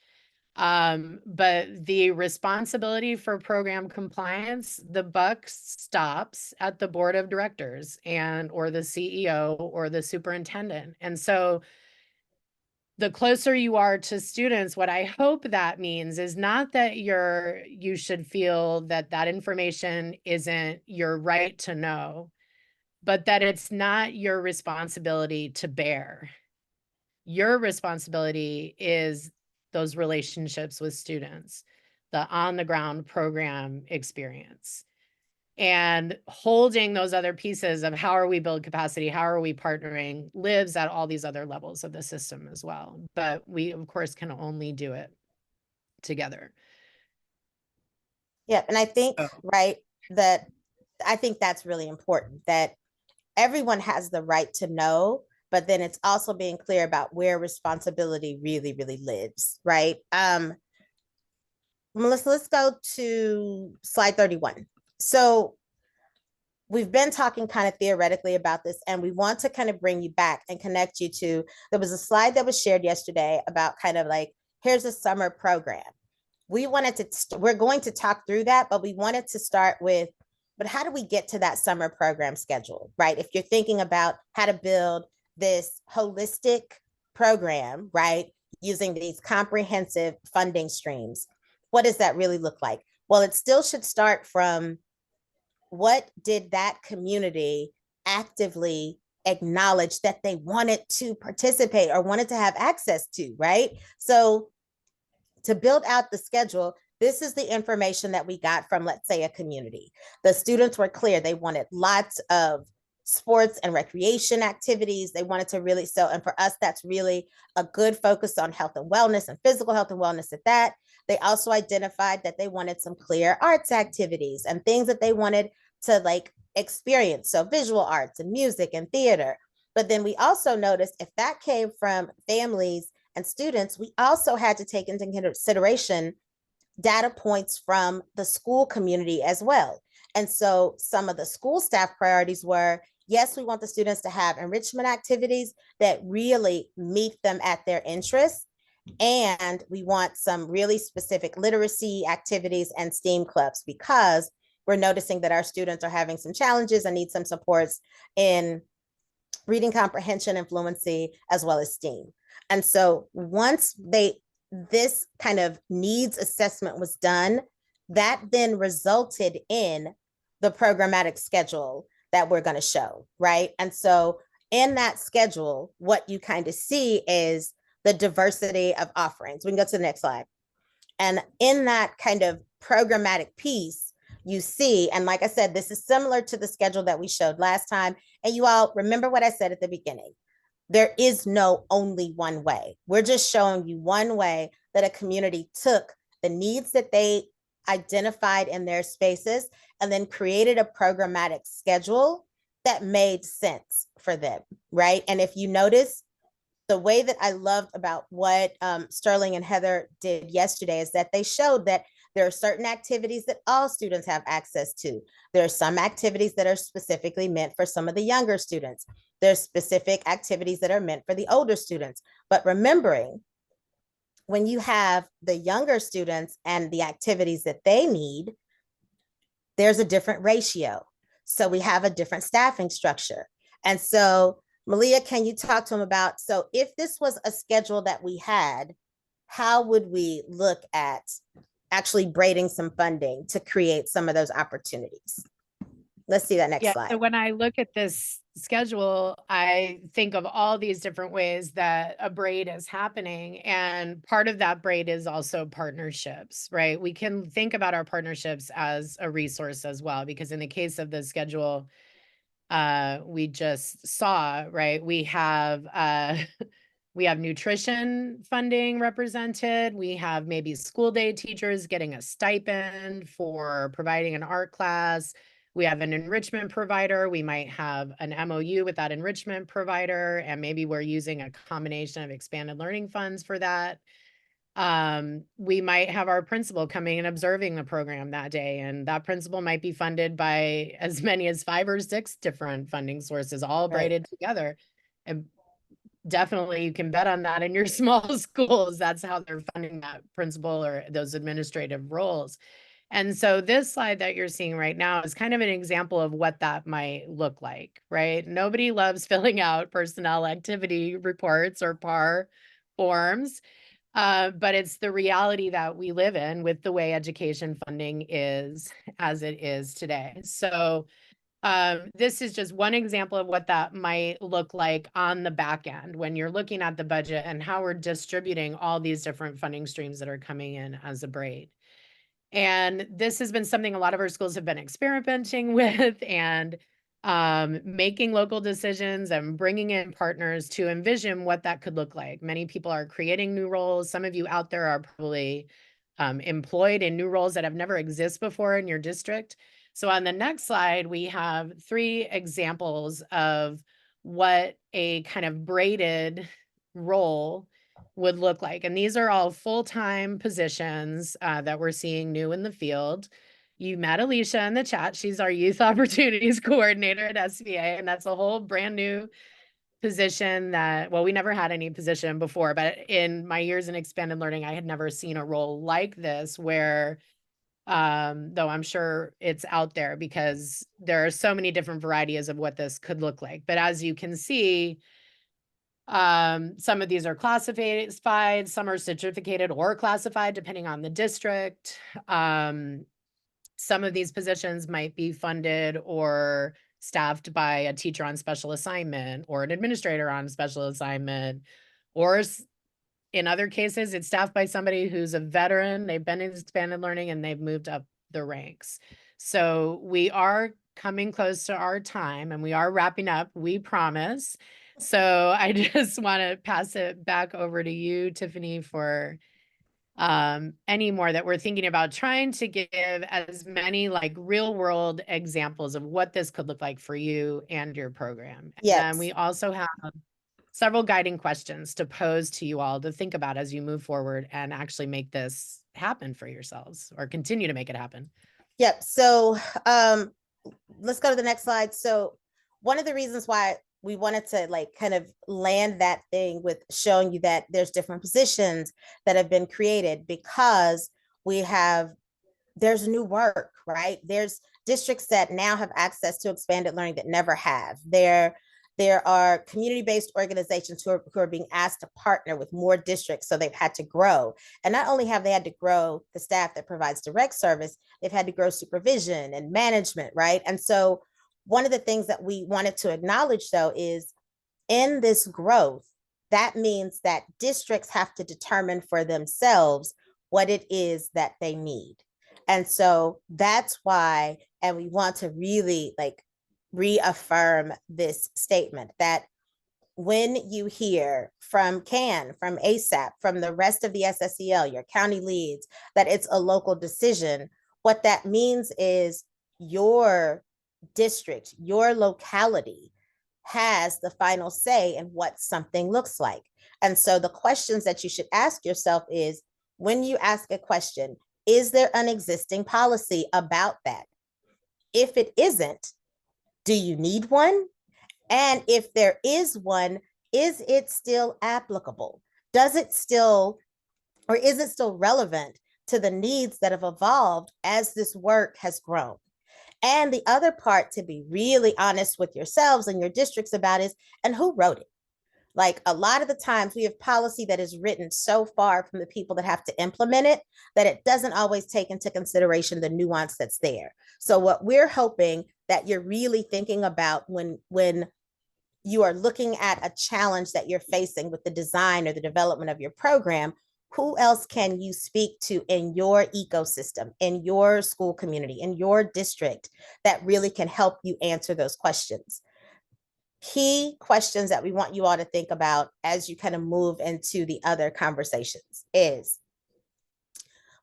But the responsibility for program compliance, the buck stops at the board of directors or the CEO or the superintendent. And so the closer you are to students, what I hope that means is not that you should feel that that information isn't your right to know, but that it's not your responsibility to bear. Your responsibility is those relationships with students, the on-the-ground program experience, and holding those other pieces of how are we build capacity, how are we partnering, lives at all these other levels of the system as well. But we, of course, can only do it together. Yeah, and I think, right, that I think that's really important, that everyone has the right to know, but then it's also being clear about where responsibility really, really lives, right? Melissa, let's go to slide 31. So we've been talking kind of theoretically about this, and we want to kind of bring you back and connect you to, there was a slide that was shared yesterday about kind of like, here's a summer program. We're going to talk through that, but we wanted to start with, but how do we get to that summer program schedule, right? If you're thinking about how to build this holistic program, right, using these comprehensive funding streams, what does that really look like? Well, it still should start from, what did that community actively acknowledge that they wanted to participate or wanted to have access to, right? So to build out the schedule, this is the information that we got from, let's say, a community. The students were clear. They wanted lots of sports and recreation activities. They wanted to really, and for us, that's really a good focus on health and wellness and physical health and wellness at that. They also identified that they wanted some clear arts activities and things that they wanted to like experience. So visual arts and music and theater. But then we also noticed, if that came from families and students, we also had to take into consideration data points from the school community as well. And so some of the school staff priorities were, yes, we want the students to have enrichment activities that really meet them at their interests. And we want some really specific literacy activities and STEAM clubs, because we're noticing that our students are having some challenges and need some supports in reading comprehension and fluency, as well as STEAM. And so once this kind of needs assessment was done, that then resulted in the programmatic schedule that we're going to show, right? And so in that schedule, what you kind of see is the diversity of offerings. We can go to the next slide. And in that kind of programmatic piece, you see, and like I said, this is similar to the schedule that we showed last time. And you all remember what I said at the beginning. There is no only one way. We're just showing you one way that a community took the needs that they identified in their spaces and then created a programmatic schedule that made sense for them, right? And if you notice, the way that I loved about what Sterling and Heather did yesterday is that they showed that there are certain activities that all students have access to. There are some activities that are specifically meant for some of the younger students. There's specific activities that are meant for the older students. But remembering, when you have the younger students and the activities that they need, there's a different ratio. So we have a different staffing structure. And so Melea, can you talk to them about, so if this was a schedule that we had, how would we look at actually braiding some funding to create some of those opportunities? Let's see that next slide. So when I look at this schedule, I think of all these different ways that a braid is happening. And part of that braid is also partnerships, right? We can think about our partnerships as a resource as well, because in the case of the schedule, we just saw, right? We have we have nutrition funding represented. We have maybe school day teachers getting a stipend for providing an art class. We have an enrichment provider. We might have an MOU with that enrichment provider, and maybe we're using a combination of expanded learning funds for that. We might have our principal coming and observing the program that day, and that principal might be funded by as many as 5 or 6 different funding sources, all braided together. And definitely you can bet on that in your small schools. That's how they're funding that principal or those administrative roles. And so this slide that you're seeing right now is kind of an example of what that might look like, right? Nobody loves filling out personnel activity reports or PAR forms. But it's the reality that we live in with the way education funding is as it is today. So this is just one example of what that might look like on the back end when you're looking at the budget and how we're distributing all these different funding streams that are coming in as a braid. And this has been something a lot of our schools have been experimenting with and making local decisions and bringing in partners to envision what that could look like. Many people are creating new roles. Some of you out there are probably employed in new roles that have never existed before in your district. So on the next slide, we have 3 examples of what a kind of braided role would look like. And these are all full-time positions that we're seeing new in the field. You met Alicia in the chat. She's our youth opportunities coordinator at SBA, and that's a whole brand new position that, well, we never had any position before, but in my years in expanded learning, I had never seen a role like this where, though I'm sure it's out there because there are so many different varieties of what this could look like. But as you can see, some of these are classified, some are certificated or classified, depending on the district. Some of these positions might be funded or staffed by a teacher on special assignment or an administrator on special assignment, or in other cases, it's staffed by somebody who's a veteran. They've been in expanded learning and they've moved up the ranks. So we are coming close to our time and we are wrapping up, we promise. So I just want to pass it back over to you, Tiffany, for any more that we're thinking about, trying to give as many like real world examples of what this could look like for you and your program. Yes. And we also have several guiding questions to pose to you all to think about as you move forward and actually make this happen for yourselves or continue to make it happen. Yep. So let's go to the next slide. So one of the reasons why we wanted to like kind of land that thing with showing you that there's different positions that have been created because there's new work, right? There's districts that now have access to expanded learning that never have. There are community-based organizations who are being asked to partner with more districts, so they've had to grow. And not only have they had to grow the staff that provides direct service, they've had to grow supervision and management, right? And so one of the things that we wanted to acknowledge, though, is in this growth, that means that districts have to determine for themselves what it is that they need. And so that's why, and we want to really like reaffirm this statement that when you hear from CAN, from ASAP, from the rest of the SSEL, your county leads, that it's a local decision, what that means is your district, your locality has the final say in what something looks like. And so the questions that you should ask yourself is, when you ask a question, is there an existing policy about that? If it isn't, do you need one? And if there is one, is it still applicable? Does it still, or is it still relevant to the needs that have evolved as this work has grown? And the other part, to be really honest with yourselves and your districts about, is, and who wrote it? Like, a lot of the times we have policy that is written so far from the people that have to implement it that it doesn't always take into consideration the nuance that's there. So what we're hoping that you're really thinking about when you are looking at a challenge that you're facing with the design or the development of your program, who else can you speak to in your ecosystem, in your school community, in your district that really can help you answer those questions? Key questions that we want you all to think about as you kind of move into the other conversations is,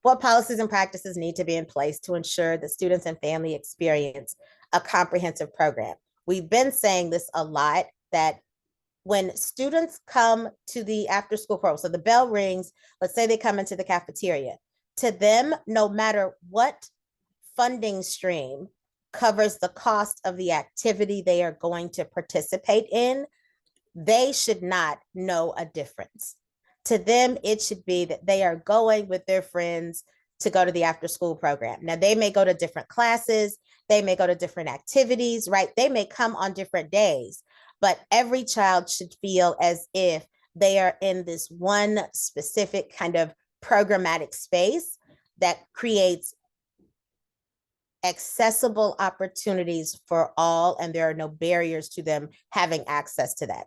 what policies and practices need to be in place to ensure that students and family experience a comprehensive program? We've been saying this a lot, that when students come to the after school program, so the bell rings, let's say they come into the cafeteria, to them, no matter what funding stream covers the cost of the activity they are going to participate in, they should not know a difference. To them, it should be that they are going with their friends to go to the after school program. Now, they may go to different classes, they may go to different activities, right? They may come on different days, but every child should feel as if they are in this one specific kind of programmatic space that creates accessible opportunities for all, and there are no barriers to them having access to that.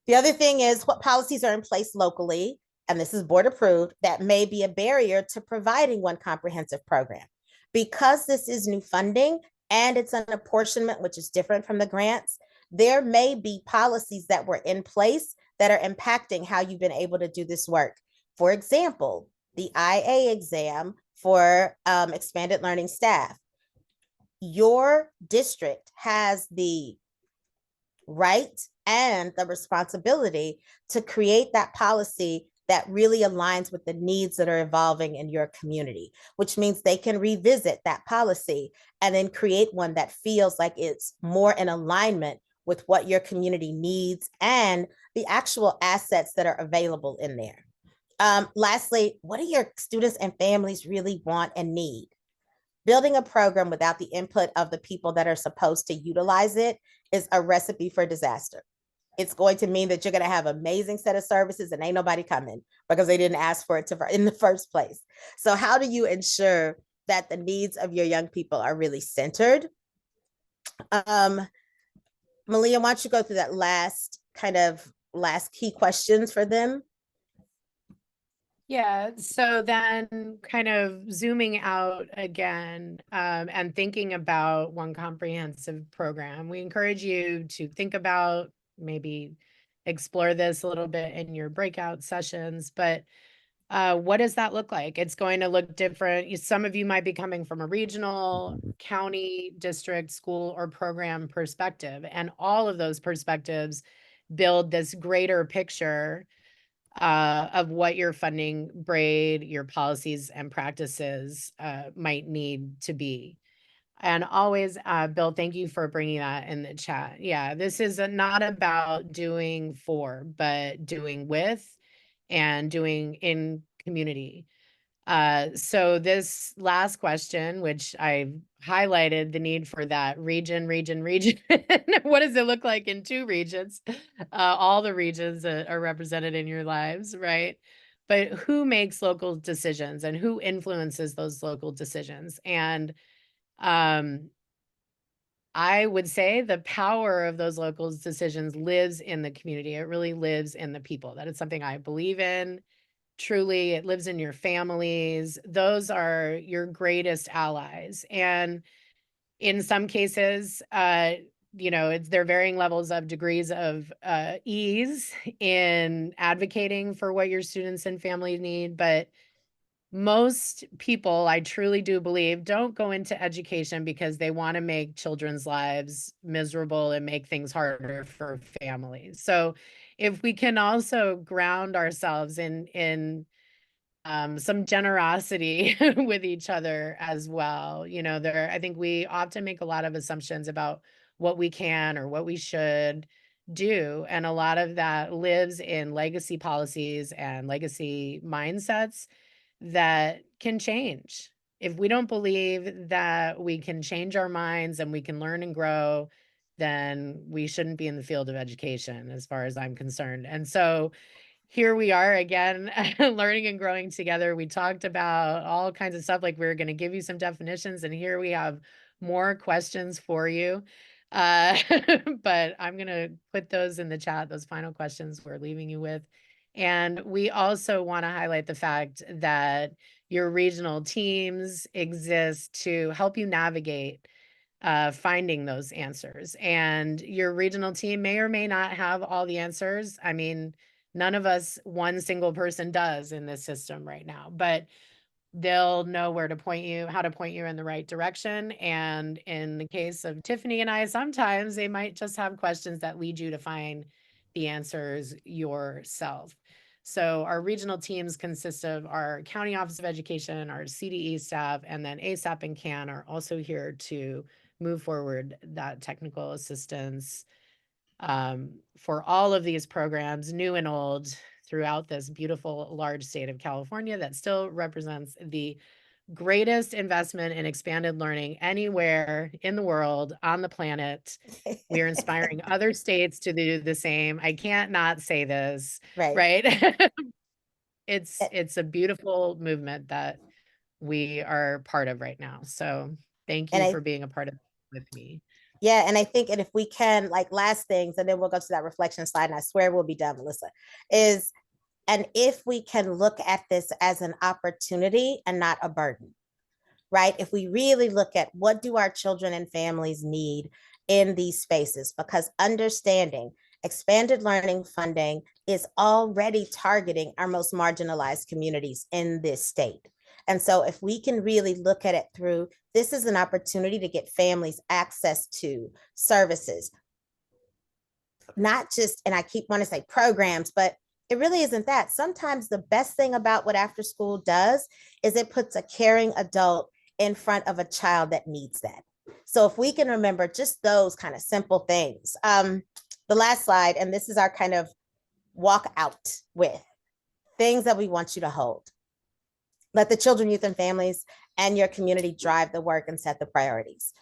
The other thing is, what policies are in place locally, and this is board approved, that may be a barrier to providing one comprehensive program. Because this is new funding and it's an apportionment, which is different from the grants, there may be policies that were in place that are impacting how you've been able to do this work. For example, the IA exam for expanded learning staff. Your district has the right and the responsibility to create that policy that really aligns with the needs that are evolving in your community, which means they can revisit that policy and then create one that feels like it's more in alignment with what your community needs and the actual assets that are available in there. Lastly, what do your students and families really want and need? Building a program without the input of the people that are supposed to utilize it is a recipe for disaster. It's going to mean that you're going to have an amazing set of services and ain't nobody coming because they didn't ask for it in the first place. So how do you ensure that the needs of your young people are really centered? Melea, why don't you go through that last key questions for them? Yeah, so then kind of zooming out again and thinking about one comprehensive program, we encourage you to think about, maybe explore this a little bit in your breakout sessions, but what does that look like? It's going to look different. Some of you might be coming from a regional, county, district, school, or program perspective, and all of those perspectives build this greater picture of what your funding braid, your policies and practices might need to be. And always, Bill, thank you for bringing that in the chat. Yeah, this is not about doing for, but doing with and doing in community. So this last question, which I highlighted the need for that region. What does it look like in 2 regions? All the regions are represented in your lives, right? But who makes local decisions and who influences those local decisions? And I would say the power of those local decisions lives in the community. It really lives in the people. That is something I believe in. Truly, it lives in your families. Those are your greatest allies. And in some cases, there are varying levels of degrees of ease in advocating for what your students and families need. But most people, I truly do believe, don't go into education because they want to make children's lives miserable and make things harder for families. So if we can also ground ourselves in some generosity with each other as well. I think we often make a lot of assumptions about what we can or what we should do. And a lot of that lives in legacy policies and legacy mindsets that can change. If we don't believe that we can change our minds and we can learn and grow, then we shouldn't be in the field of education, as far as I'm concerned. And so, here we are again, learning and growing together. We talked about all kinds of stuff, like we were going to give you some definitions, and here we have more questions for you. Uh, but I'm going to put those in the chat, those final questions we're leaving you with. And we also want to highlight the fact that your regional teams exist to help you navigate finding those answers. And your regional team may or may not have all the answers. I mean, none of us, one single person, does in this system right now, but they'll know where to point you, how to point you in the right direction. And in the case of Tiffany and I, sometimes they might just have questions that lead you to find the answers yourself. So our regional teams consist of our County Office of Education, our CDE staff, and then ASAP and CAN are also here to move forward that technical assistance for all of these programs, new and old, throughout this beautiful large state of California that still represents the greatest investment in expanded learning anywhere in the world, on the planet. We are inspiring other states to do the same. I can't not say this, Right. right? It's a beautiful movement that we are part of right now. So thank And you I for being a part of it with me. Yeah, and I think, and if we can, like, last things, and then we'll go to that reflection slide, and I swear we'll be done, Melissa, is, and if we can look at this as an opportunity and not a burden, right? If we really look at what do our children and families need in these spaces, because understanding expanded learning funding is already targeting our most marginalized communities in this state. And so if we can really look at it through, this is an opportunity to get families access to services, not just, and I keep wanting to say programs, but it really isn't that. Sometimes the best thing about what after school does is it puts a caring adult in front of a child that needs that. So if we can remember just those kind of simple things. The last slide, and this is our kind of walk out with things that we want you to hold. Let the children, youth, and families and your community drive the work and set the priorities.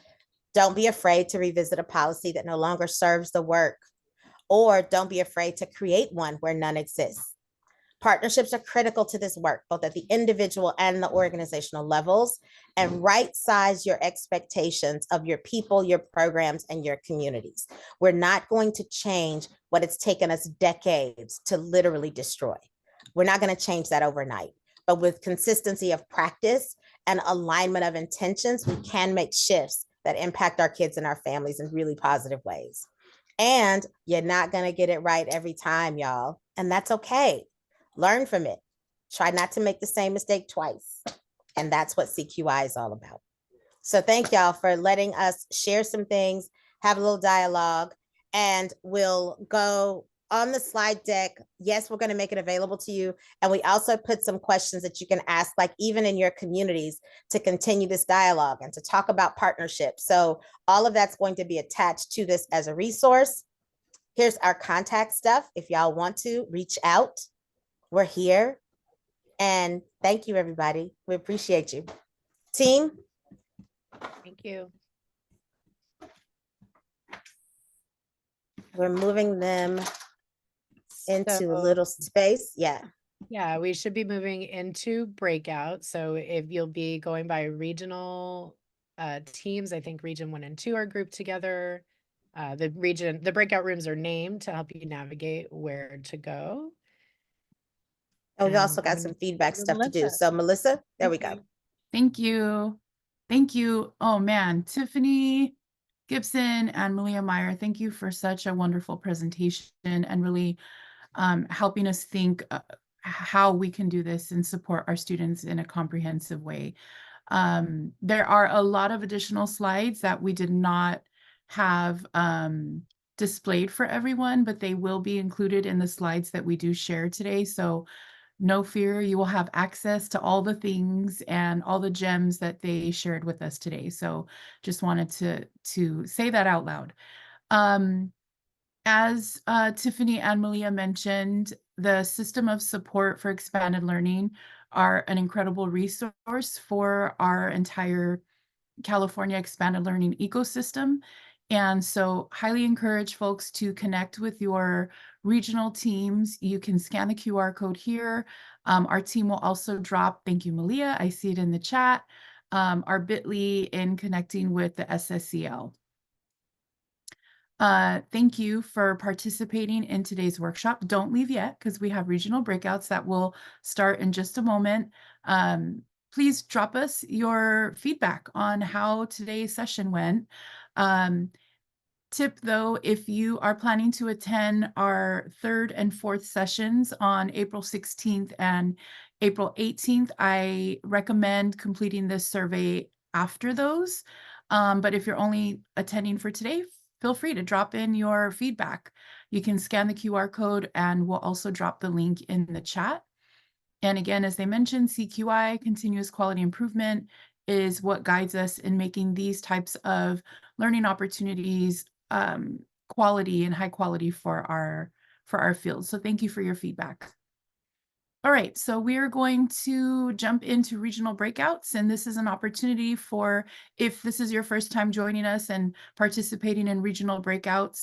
Don't be afraid to revisit a policy that no longer serves the work, or don't be afraid to create one where none exists. Partnerships are critical to this work, both at the individual and the organizational levels, and right size your expectations of your people, your programs, and your communities. We're not going to change what it's taken us decades to literally destroy. We're not going to change that overnight, but with consistency of practice and alignment of intentions, we can make shifts that impact our kids and our families in really positive ways. And you're not going to get it right every time, y'all. And that's okay. Learn from it. Try not to make the same mistake twice. And that's what CQI is all about. So thank y'all for letting us share some things, have a little dialogue, and we'll go on the slide deck. Yes, we're going to make it available to you. And we also put some questions that you can ask, like even in your communities, to continue this dialogue and to talk about partnerships. So all of that's going to be attached to this as a resource. Here's our contact stuff. If y'all want to reach out, we're here. And thank you, everybody. We appreciate you. Team. Thank you. We're moving them into a So, little space. Yeah. yeah, we should be moving into breakout. So if you'll be going by regional teams. I think region 1 and 2 are grouped together. The breakout rooms are named to help you navigate where to go. And we've And also I'm got gonna some feedback go to stuff to do. Melissa. So Melissa, there we Thank go. you. Thank you. Thank you. Oh man, Tiffany, Gipson, and Melea Meyer, thank you for such a wonderful presentation and really helping us think how we can do this and support our students in a comprehensive way. There are a lot of additional slides that we did not have displayed for everyone, but they will be included in the slides that we do share today. So no fear, you will have access to all the things and all the gems that they shared with us today. So just wanted to say that out loud. As Tiffany and Melea mentioned, the System of Support for Expanded Learning are an incredible resource for our entire California expanded learning ecosystem. And so highly encourage folks to connect with your regional teams. You can scan the QR code here. Our team will also drop, thank you, Melea, I see it in the chat, our bit.ly in connecting with the SSCL. Thank you for participating in today's workshop. Don't leave yet because we have regional breakouts that will start in just a moment. Please drop us your feedback on how today's session went. Tip though, if you are planning to attend our 3rd and 4th sessions on April 16th and April 18th, I recommend completing this survey after those. But if you're only attending for today, feel free to drop in your feedback. You can scan the QR code and we'll also drop the link in the chat. And again, as they mentioned, CQI, continuous quality improvement, is what guides us in making these types of learning opportunities quality and high quality for our field. So thank you for your feedback. All right, so we are going to jump into regional breakouts, and this is an opportunity for, if this is your first time joining us and participating in regional breakouts,